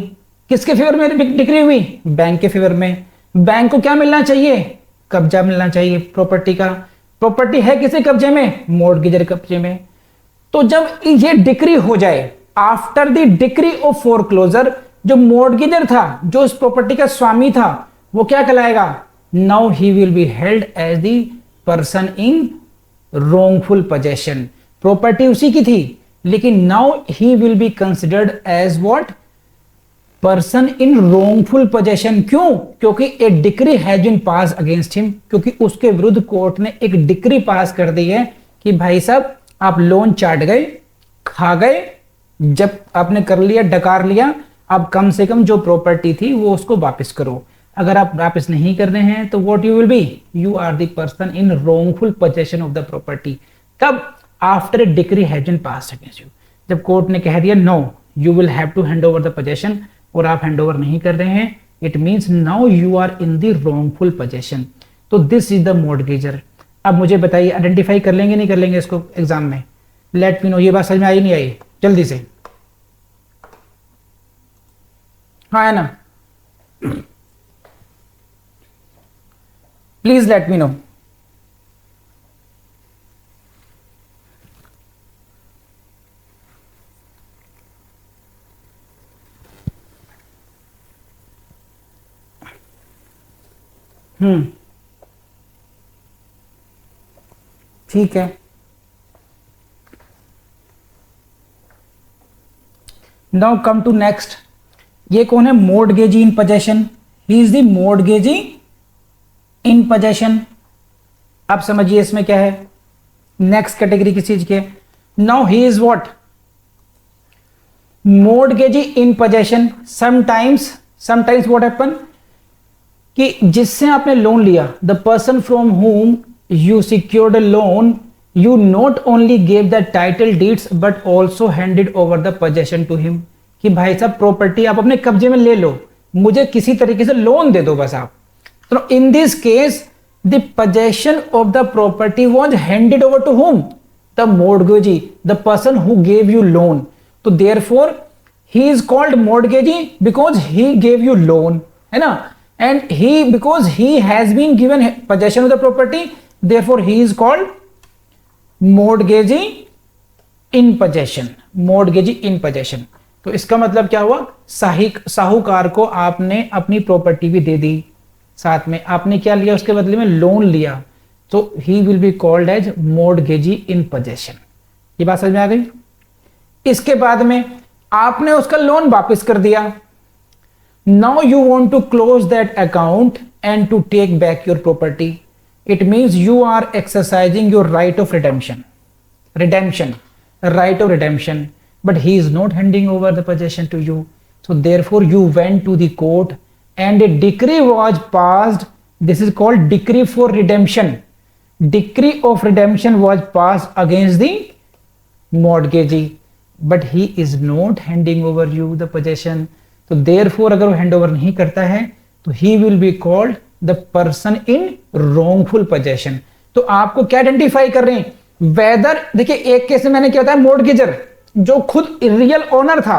A: किसके फेवर में डिक्री हुई? बैंक के फेवर में। बैंक को क्या मिलना चाहिए? कब्जा मिलना चाहिए प्रॉपर्टी का। प्रॉपर्टी है किसके कब्जे में? मॉर्टगेजर कब्जे में। तो जब ये डिक्री हो जाए, after the decree of foreclosure, जो मॉर्टगेजर था, जो उस प्रॉपर्टी का स्वामी था, वो क्या कहलाएगा? Now he will be held as the person in wrongful possession. Property उसी की थी, लेकिन now he will be considered as what? Person in wrongful possession. क्यों? क्योंकि एक decree has been pass against him, क्योंकि उसके विरुद्ध कोर्ट ने एक डिक्री पास कर दी है कि भाई साहब आप लोन चाट गए, खा गए, जब आपने कर लिया, डकार लिया, अब कम से कम जो प्रॉपर्टी थी वो उसको वापस करो। अगर आप वापस नहीं कर रहे हैं तो what you will be? You are the person in wrongful possession of the property. कब? After a decree has been passed against you. जब कोर्ट ने कह दिया no you will have to hand over the possession, और आप hand over नहीं कर रहे हैं, it means now you are in the wrongful possession. तो दिस इज द मॉर्टगेजर। अब मुझे बताइए, आइडेंटिफाई कर लेंगे नहीं कर लेंगे इसको एग्जाम में? Late me no. ये बात समझ में आई नहीं आई? जल्दी से। हाँ है ना? Please let me know. ठीक है, नाउ कम टू नेक्स्ट, ये कौन है? Mortgagee in possession, he is the mortgagee in possession. आप समझिए इसमें क्या है, नेक्स्ट कैटेगरी किस चीज के। Now he is what? Mortgagee in possession. Sometimes what happen कि जिससे आपने लोन लिया, the person from whom you secured loan, you not only gave the title deeds but also handed over the possession to him. कि भाई साहब property आप अपने कब्जे में ले लो, मुझे किसी तरीके से लोन दे दो बस आप। तो in this case the possession of the property was handed over to whom? The mortgagee, the person who gave you loan. तो therefore he is called mortgagee because he gave you loan, है ना। And he, because he has been given possession of the property, therefore he is called mortgagee in possession. Mortgagee in possession. तो इसका मतलब क्या हुआ? साहूकार को आपने अपनी प्रॉपर्टी भी दे दी, साथ में आपने क्या लिया उसके बदले में? लोन लिया। तो he will be called as mortgagee in possession. ये बात समझ में आ गई? इसके बाद में आपने उसका लोन वापस कर दिया। Now you want to close that account and to take back your property. It means you are exercising your right of redemption, right of redemption, but he is not handing over the possession to you. So therefore you went to the court and a decree was passed. This is called decree for redemption. Decree of redemption was passed against the mortgagee, but he is not handing over you the possession. So therefore अगर वो hand over नहीं करता है तो he will be called the person in wrongful possession. तो आपको क्या identify कर रहे हैं? वेदर, देखिए एक केस में मैंने क्या होता है, मॉर्टगेजर जो खुद रियल ओनर था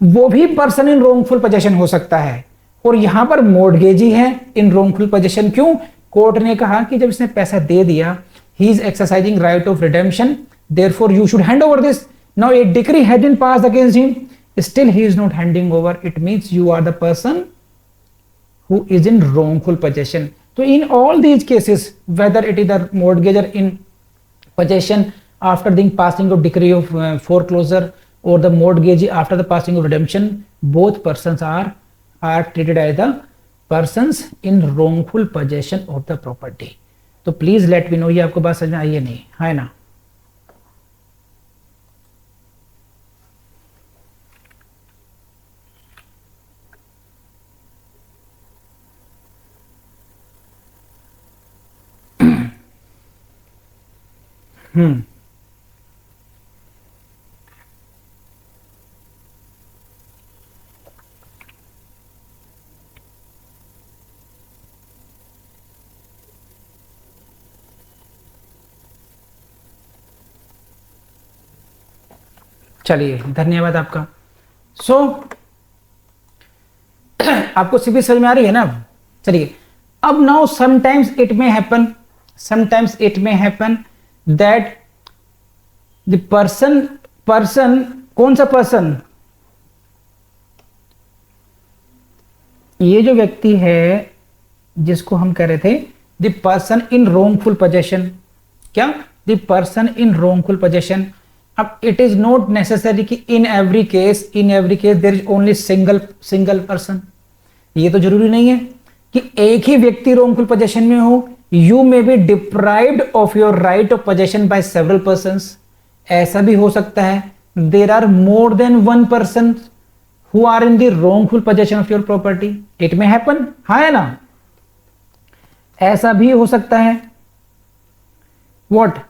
A: वो भी पर्सन इन रोंगफुल पोजेशन हो सकता है, और यहां पर मॉर्टगेजी है इन रोंगफुल पोजेशन। क्यों? कोर्ट ने कहा कि जब इसने पैसा दे दिया, he is exercising right of redemption, therefore you should hand over this. Now a decree has been passed against him, still he is not handing over. It means you are the person who is in wrongful possession. तो in all these cases, whether it is the mortgagor in possession after the passing of decree of foreclosure or the mortgagee after the passing of redemption, both persons are treated as the persons in wrongful possession of the property. तो please let me no ये आपको बात समझ में आई है नहीं, है ना? चलिए धन्यवाद आपका। सो आपको सीधी समझ में आ रही है ना? चलिए अब now sometimes it may happen that the person कौन सा पर्सन? ये जो व्यक्ति है जिसको हम कह रहे थे the person in wrongful possession. क्या? The person in wrongful possession. अब इट इज नॉट नेसेसरी कि in every case there is only single person. ये तो जरूरी नहीं है कि एक ही व्यक्ति रोंगफुल पोजेशन में हो। You may be deprived of your right of possession by several persons. ऐसा भी हो सकता है there are more than one person who are in the wrongful possession of your property. It may happen, है ना? ऐसा भी हो सकता है। What?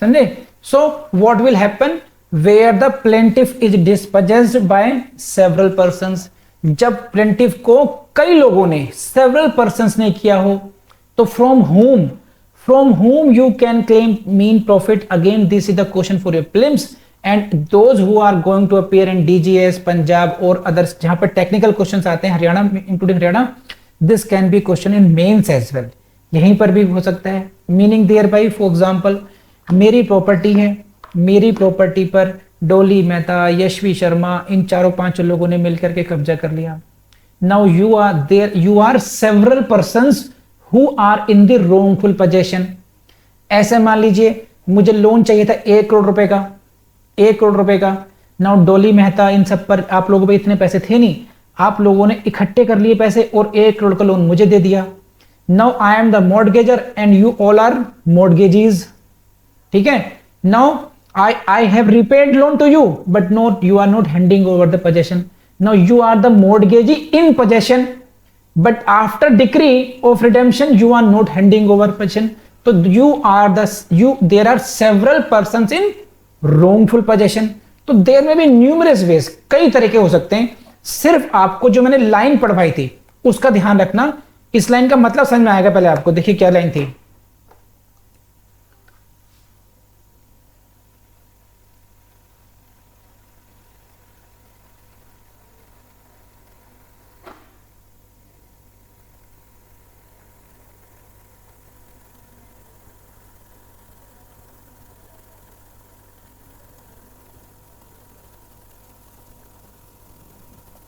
A: समझे? So what will happen where the plaintiff is dispossessed by several persons? जब plaintiff को कई लोगों ने, several persons ने किया हो, तो from whom you can claim mean profit? Again, this is the question for your prelims. And those who are going to appear in DGS, Punjab और others जहां पर टेक्निकल क्वेश्चंस आते हैं, Haryana including Haryana, this can be question in mains as well. यहीं पर भी हो सकता है। मीनिंग देयर बाय, फॉर एग्जांपल मेरी प्रॉपर्टी है, मेरी प्रॉपर्टी पर डोली मेहता, यशवी शर्मा, इन चारों पांच लोगों ने मिलकर के कब्जा कर लिया। Now you are several persons who are in the wrongful possession. ऐसे मान लीजिए मुझे लोन चाहिए था 1 करोड़ रुपए का, 1 करोड़ रुपए का। नाउ डोली मेहता इन सब पर आप लोगों पे इतने पैसे थे नहीं, आप लोगों ने इकट्ठे कर लिए पैसे और 1 करोड़ का लोन मुझे दे दिया। Now I am the mortgager and you all are mortgagees, ठीक है। Now I have repaid loan to you, but you are not handing over the possession. Now you are the mortgagee in possession, but after decree of redemption, you are not handing over possession. So there are several persons in wrongful possession. तो there may be numerous ways, कई तरीके हो सकते हैं। सिर्फ आपको जो मैंने लाइन पढ़वाई थी उसका ध्यान रखना, इस लाइन का मतलब समझ में आएगा। पहले आपको देखिए क्या लाइन थी।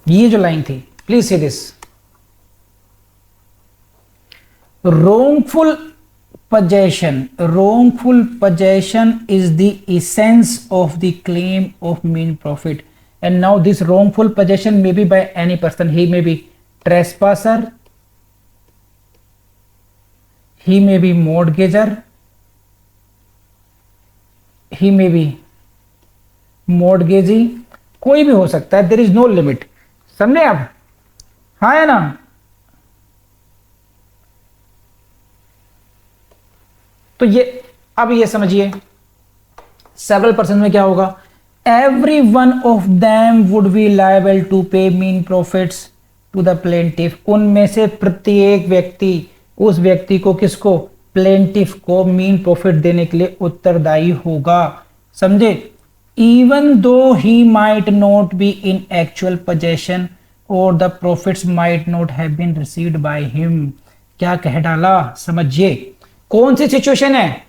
A: ये जो लाइन थी, please see this, wrongful possession is the essence of the claim of mean profit. And now this wrongful possession may be by any person. He may be trespasser, he may be mortgager, he may be mortgagee, कोई भी हो सकता है। there is no limit, समझे आप? हाँ है ना? तो ये अब ये समझिए, सेवरल पर्सन में क्या होगा, every one of them would be liable to pay mean profits to the plaintiff. उनमें से प्रत्येक व्यक्ति उस व्यक्ति को, किसको, प्लेंटिफ को मीन प्रॉफिट देने के लिए उत्तरदायी होगा, समझे। even though he might not be in actual possession or the profits might not have been received by him। क्या कह डाला, समझिए। कौन सी सिचुएशन है?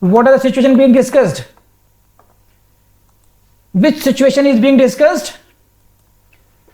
A: what are the situation being discussed? which situation is being discussed?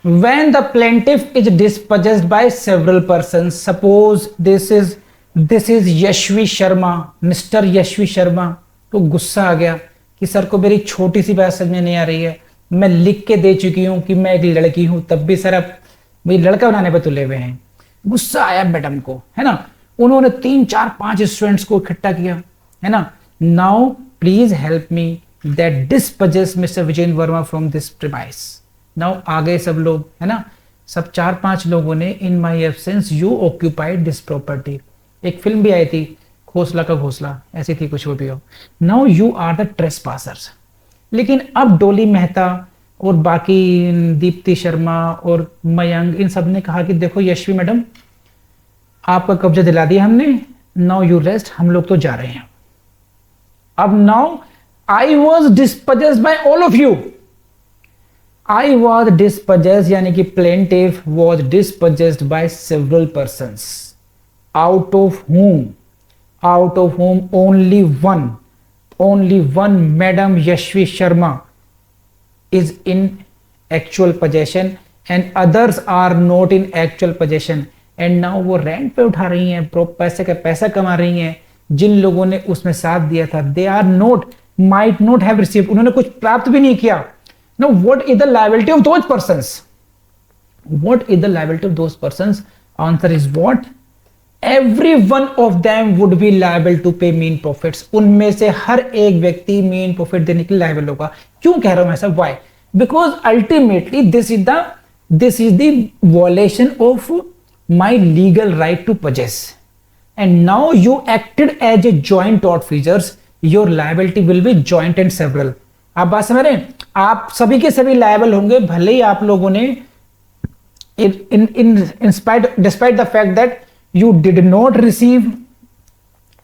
A: when the plaintiff is dispossessed by several persons। suppose this is Yashvi Sharma, mister Yashvi Sharma को गुस्सा आ गया कि सर को मेरी छोटी सी बात समझ में नहीं आ रही है, मैं लिख के दे चुकी हूं कि मैं एक लड़की हूं, तब भी सर आप मेरी लड़का बनाने पर तुले हुए हैं। गुस्सा आया मैडम को, है ना। उन्होंने 3 4 5 स्टूडेंट्स को इकट्ठा किया, है ना। Now please help me that dispossess mister Vijay Verma from this premise. Now आ गए सब लोग, है ना। सब 4 5 लोगों ने, in my absence you occupied this property. एक फिल्म भी आई थी, घोसला का घोसला, ऐसी थी कुछ, वो भी हो। Now you are the trespassers. लेकिन अब डोली मेहता और बाकी दीप्ति शर्मा और मयंक, इन सब ने कहा कि देखो यशवी मैडम, आपका कब्जा दिला दिया हमने, नाउ यू रेस्ट, हम लोग तो जा रहे हैं। अब now I was dispossessed by all of you. I was dispossessed यानी कि plaintiff was dispossessed by several persons, out of whom only one Madam Yashvi Sharma is in actual possession and others are not in actual possession। and now वो rent पे उठा रही हैं, पैसे का पैसा कमा रही हैं। जिन लोगों ने उसमें साथ दिया था, they are not, might not have received, उन्होंने कुछ प्राप्त भी नहीं किया। now what is the liability of those persons? what is the liability of those persons? answer is what? Every one of them would be liable to pay mean profits। उनमें से हर एक व्यक्ति मीन प्रॉफिट देने के लिए liable होगा। क्यों कह रहा हूं ऐसा? Why? Because ultimately this is the violation of my legal right to possess, and now you acted as a joint tortfeasors, your liability will be joint and several। आप बात समझ रहे हैं? आप सभी के सभी लायबल होंगे, भले ही आप लोगों ने despite the fact that you did not receive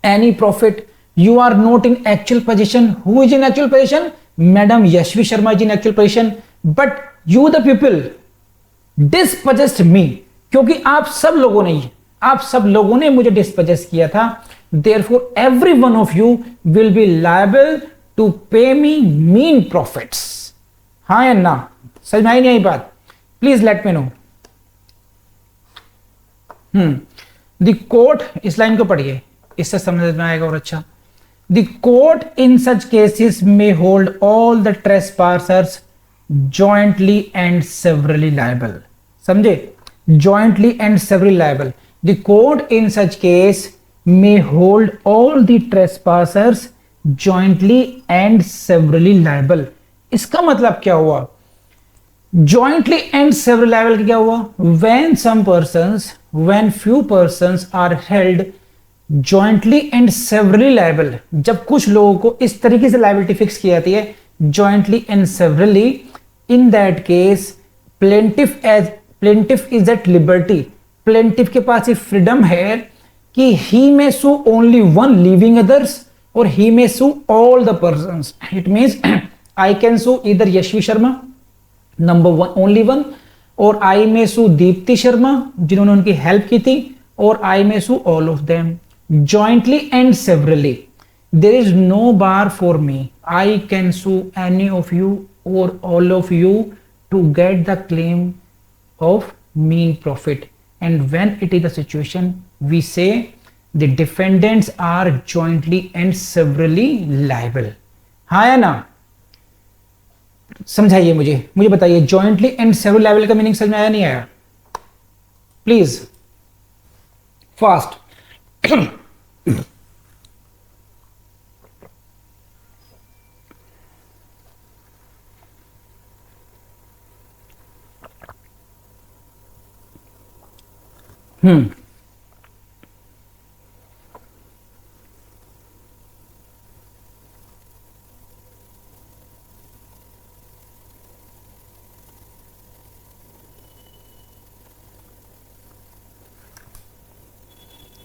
A: any profit, you are not in actual possession। who is in actual possession? Madam Yashvi Sharma is in actual possession, but you the people dispossessed me। क्योंकि आप सब लोगों ने मुझे डिस्पजेस किया था, therefore every one of you will be liable to pay me mean profits। हाँ या ना? समझ में आई नहीं आई बात? Please let me no. The court, इस लाइन को पढ़िए, इससे समझ में आएगा और अच्छा। The court in such cases may hold all the trespassers jointly and severally liable. समझे? Jointly and severally liable. The court in such case may hold all the trespassers jointly and severally liable. इसका मतलब क्या हुआ? Jointly and severally liable क्या हुआ? When few persons are held jointly and severally liable, जब कुछ लोगों को इस तरीके से liability फिक्स की जाती है jointly and severally, in that case plaintiff is at liberty. plaintiff के पास ये freedom है कि he may sue only one living others or he may sue all the persons. It means I can sue either Yashvi Sharma number one only one, और I may सू दीप्ति शर्मा जिन्होंने उनकी help की थी, और I may sue all of them jointly and severally. There is no bar for me. I can sue any of you or all of you to get the claim of mean profit. And when it is the situation we say the defendants are jointly and severally liable. हाँ या ना? समझाइए मुझे बताइए, jointly and several liable का meaning समझ में आया नहीं आया? Please fast.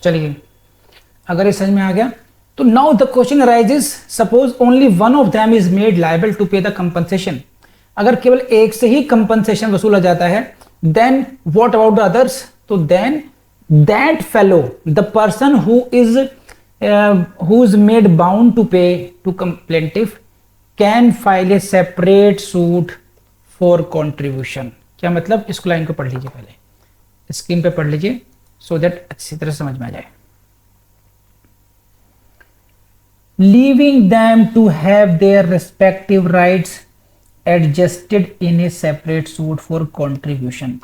A: चलिए, अगर ये समझ में आ गया तो now the question arises, suppose only one of them is made liable to pay the compensation. अगर केवल एक से ही कंपनसेशन वसूला जाता है, then what about the others? तो then that fellow, the person who is made bound to pay to plaintiff can file a separate suit for contribution. क्या मतलब? इसको लाइन को पढ़ लीजिए, पहले स्क्रीन पे पढ़ लीजिए सो दैट अच्छी तरह समझ में आ जाए. Leaving them to have their respective rights adjusted in a separate suit for contribution.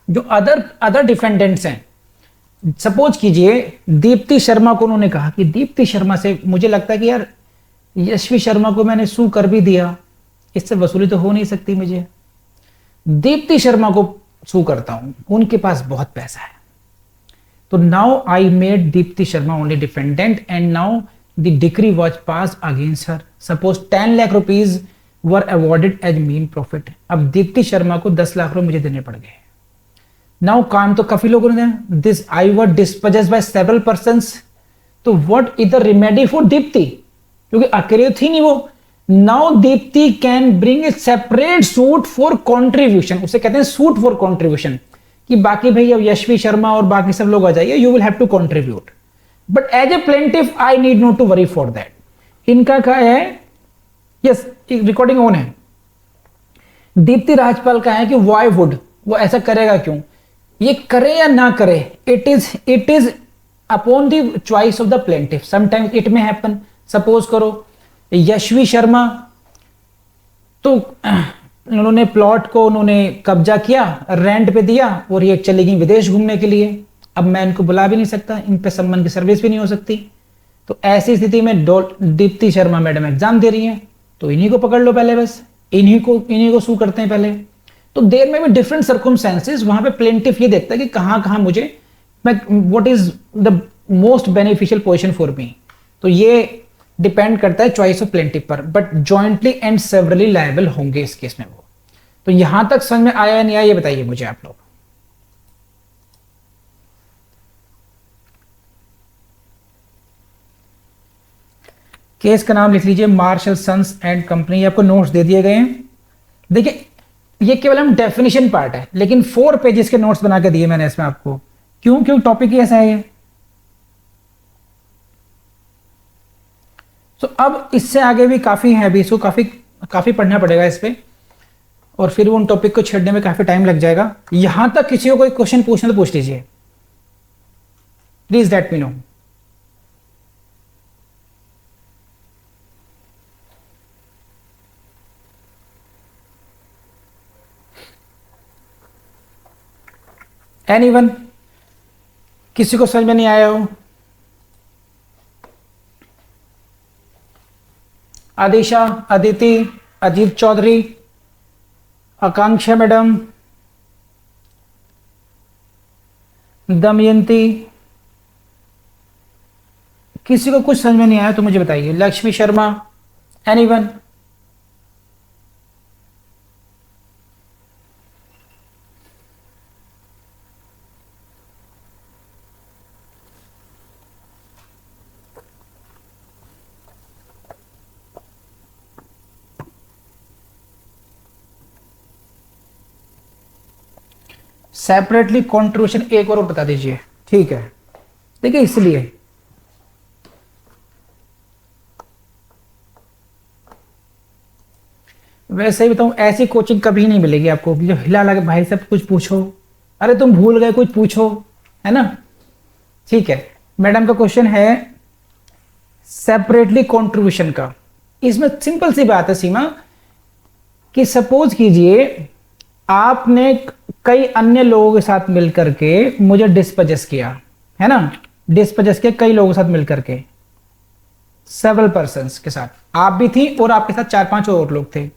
A: जो अदर डिफेंडेंट्स हैं, सपोज कीजिए दीप्ति शर्मा को उन्होंने कहा कि दीप्ति शर्मा से मुझे लगता है कि यार यशवी शर्मा को मैंने सू कर भी दिया, इससे वसूली तो हो नहीं सकती, मुझे दीप्ति शर्मा को सू करता हूं, उनके पास बहुत पैसा है. तो now I made Deepti Sharma only defendant and now the decree was passed against her. Suppose 10 lakh rupees were awarded as mean profit. अब दीप्ति शर्मा को 10 लाख रुपए मुझे देने पड़ गए. नाउ काम तो काफी लोगों ने this I were dispossessed by several persons. तो what is the remedy for Deepti? क्योंकि अकेले थी नहीं वो. Now Deepti can bring a separate suit for contribution. उसे कहते हैं सूट फॉर कॉन्ट्रीब्यूशन, कि बाकी भाई अब यशवी शर्मा और बाकी सब लोग आ जाइए, you will have to contribute, but as a plaintiff I need not to worry for that. इनका क्या है? यस, रिकॉर्डिंग ऑन है. दीप्ति राजपाल का है कि व्हाई वुड, वो ऐसा करेगा क्यों? ये करे या ना करे, it is upon the choice of the plaintiff. Sometimes it may happen, suppose करो यशवी शर्मा तो उन्होंने प्लॉट को उन्होंने कब्जा किया, रेंट पे दिया, और ये चली गई विदेश घूमने के लिए. अब मैं इनको बुला भी नहीं सकता, इन पे सम्मान की सर्विस भी नहीं हो सकती. तो ऐसी स्थिति में दीप्ति शर्मा मैडम एग्जाम दे रही हैं, तो इन्हीं को पकड़ लो पहले, बस इन्हीं को सू करते हैं पहले. तो देयर में भी डिफरेंट सर्कमस्टेंसेस. वहां पे प्लेंटिफ ये देखता है कि कहां मुझे what is the most beneficial position for me. तो ये डिपेंड करता है चॉइस ऑफ प्लेंटिफ पर, but jointly and severally liable होंगे इस केस में वो. तो यहां तक समझ में आया नहीं आया, ये बताइए मुझे आप लोग. केस का नाम लिख लीजिए, मार्शल सन्स एंड कंपनी. आपको नोट्स दे दिए गए हैं. देखिए ये केवल हम डेफिनेशन पार्ट है, लेकिन 4 पेजेस के नोट्स बना के दिए मैंने इसमें आपको. क्यों टॉपिक ही ऐसा है ये. तो अब इससे आगे भी काफी है, अभी इसको काफी पढ़ना पड़ेगा इस पे, और फिर उन टॉपिक को छेड़ने में काफी टाइम लग जाएगा. यहां तक किसी को कोई क्वेश्चन पूछना तो पूछ लीजिए, please let me no. Anyone? किसी को समझ में नहीं आया हो? आदिशा, अदिति, अजीत चौधरी, आकांक्षा मैडम, दमयंती, किसी को कुछ समझ में नहीं आया तो मुझे बताइए। Lakshmi Sharma, anyone? Separately contribution एक बार और बता दीजिए। ठीक है, देखिए इसलिए वैसे ही बताऊं, ऐसी कोचिंग कभी नहीं मिलेगी आपको जो हिला लगे भाई साहब कुछ पूछो, अरे तुम भूल गए कुछ पूछो, है ना। ठीक है, मैडम का क्वेश्चन है सेपरेटली कंट्रीब्यूशन का। इसमें सिंपल सी बात है सीमा कि सपोज कीजिए आपने कई अन्य लोगों के साथ मिलकर के मुझे डिस्पजेस किया, है ना, डिस्पजेस किया कई लोगों के साथ मिलकर के, सेवरल पर्सन्स के साथ, आप भी थी और आपके साथ 4-5 और लोग थे।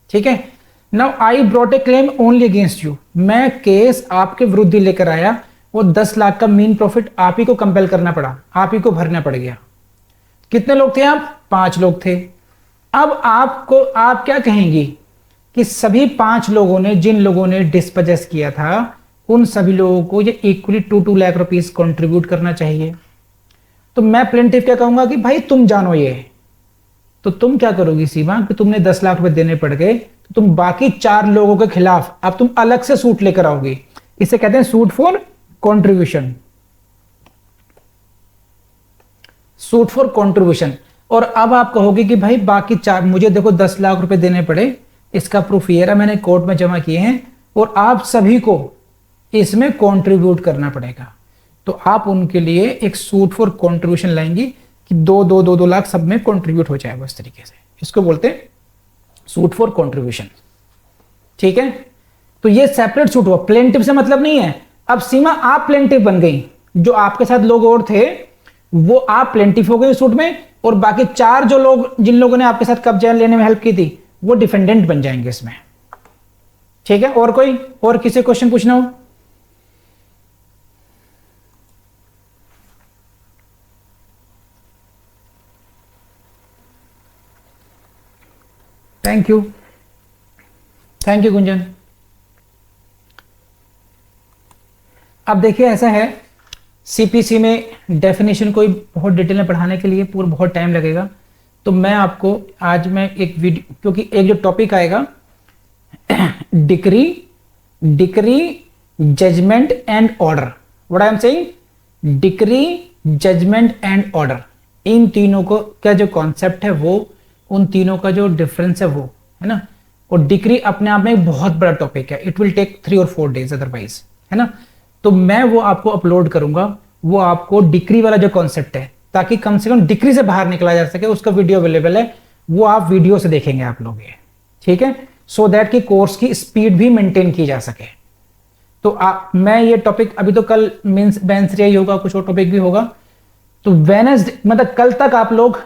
A: ठीक है, now I brought a claim only against you, मैं केस आपके विरुद्ध ही लेकर आया, वो 10 लाख का मीन प्रॉफिट आप ही को कंपेल करना पड़ा, आप ही को भरना पड़ गया। कितने लोग थे आप? 5 लोग थे। अब आपको आप क्या कहेंगी कि सभी 5 लोगों ने, जिन लोगों ने डिस्पजेस किया था, उन सभी लोगों को ये इक्वली 2-2 लाख रुपीस कंट्रीब्यूट करना चाहिए। तो मैं प्लेंटिफ क्या कहूंगा कि भाई तुम जानो ये, तो तुम क्या करोगी सीमा कि तुमने 10 लाख रुपए देने पड़ गए, तो तुम बाकी 4 लोगों के खिलाफ अब तुम अलग से सूट लेकर आओगी। इसे कहते हैं suit for contribution, suit for contribution. और अब आप कहोगे कि भाई बाकी 4, मुझे देखो 10 लाख रुपए देने पड़े, इसका प्रूफ ये रहा, मैंने कोर्ट में जमा किए हैं, और आप सभी को इसमें कंट्रीब्यूट करना पड़ेगा। तो आप उनके लिए एक सूट फॉर कंट्रीब्यूशन लाएंगी कि 2-2 लाख सब में कंट्रीब्यूट हो जाएगा इस तरीके से। इसको बोलते हैं सूट फॉर कंट्रीब्यूशन। ठीक है, तो ये सेपरेट सूट हुआ, प्लेंटिफ से मतलब नहीं है। अब सीमा आप प्लेंटिफ बन गई, जो आपके साथ लोग और थे वो आप प्लेंटिफ हो गए सूट में, और बाकी 4 जो लोग, जिन लोगों ने आपके साथ कब्जा लेने में हेल्प की थी, वो डिफेंडेंट बन जाएंगे इसमें। ठीक है, और कोई और किसी क्वेश्चन पूछना हो? Thank you, thank you Gunjan. अब देखिए ऐसा है, सीपीसी में डेफिनेशन कोई बहुत डिटेल में पढ़ाने के लिए पूरा बहुत टाइम लगेगा, तो मैं आपको आज मैं एक वीडियो, क्योंकि एक जो टॉपिक आएगा decree, judgment and order, what I am saying, decree, judgment and order, इन तीनों को क्या जो कॉन्सेप्ट है वो, उन तीनों का जो डिफरेंस है वो, है ना। और डिक्री अपने आप में एक बहुत बड़ा टॉपिक है, इट विल टेक 3 और 4 डेज अदरवाइज, है ना। तो मैं वो आपको अपलोड करूंगा, वो आपको डिक्री वाला जो कॉन्सेप्ट है, ताकि कम से कम डिक्री से बाहर निकला जा सके, उसका वीडियो अवेलेबल है, वो आप वीडियो से देखेंगे आप लोग ये। ठीक है, सो दैट कि कोर्स की स्पीड भी मेंटेन की जा सके। तो मैं ये टॉपिक अभी तो कल मींस बेंस ही होगा, कुछ और टॉपिक भी होगा, तो वेडनेसडे मतलब कल तक आप लोग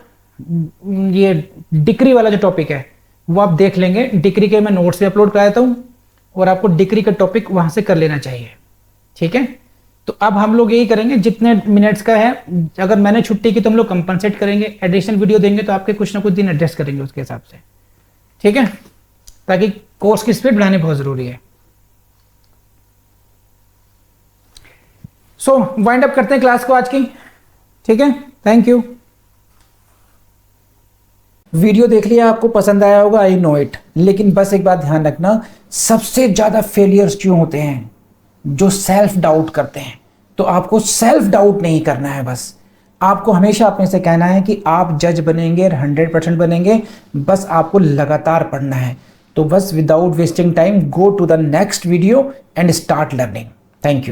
A: ये डिक्री वाला जो टॉपिक है वो आप देख लेंगे। डिक्री के मैं नोट्स भी अपलोड करा देता हूं, और आपको डिक्री का टॉपिक वहां से कर लेना चाहिए। ठीक है, तो अब हम लोग यही करेंगे, जितने मिनट्स का है, अगर मैंने छुट्टी की तो हम लोग कंपनसेट करेंगे, एडिशनल वीडियो देंगे तो आपके कुछ ना कुछ दिन एडजस्ट करेंगे उसके हिसाब से। ठीक है, ताकि कोर्स की स्पीड बढ़ानी बहुत जरूरी है। सो वाइंड अप करते हैं क्लास को आज की। ठीक है, थैंक यू। वीडियो देख लिया, आपको पसंद आया होगा, आई नो इट, लेकिन बस एक बात ध्यान रखना, सबसे ज्यादा फेलियर्स क्यों होते हैं? जो सेल्फ डाउट करते हैं। तो आपको सेल्फ डाउट नहीं करना है, बस आपको हमेशा अपने से कहना है कि आप जज बनेंगे, 100% बनेंगे, बस आपको लगातार पढ़ना है। तो बस without wasting time, go to the next video and start learning. Thank you.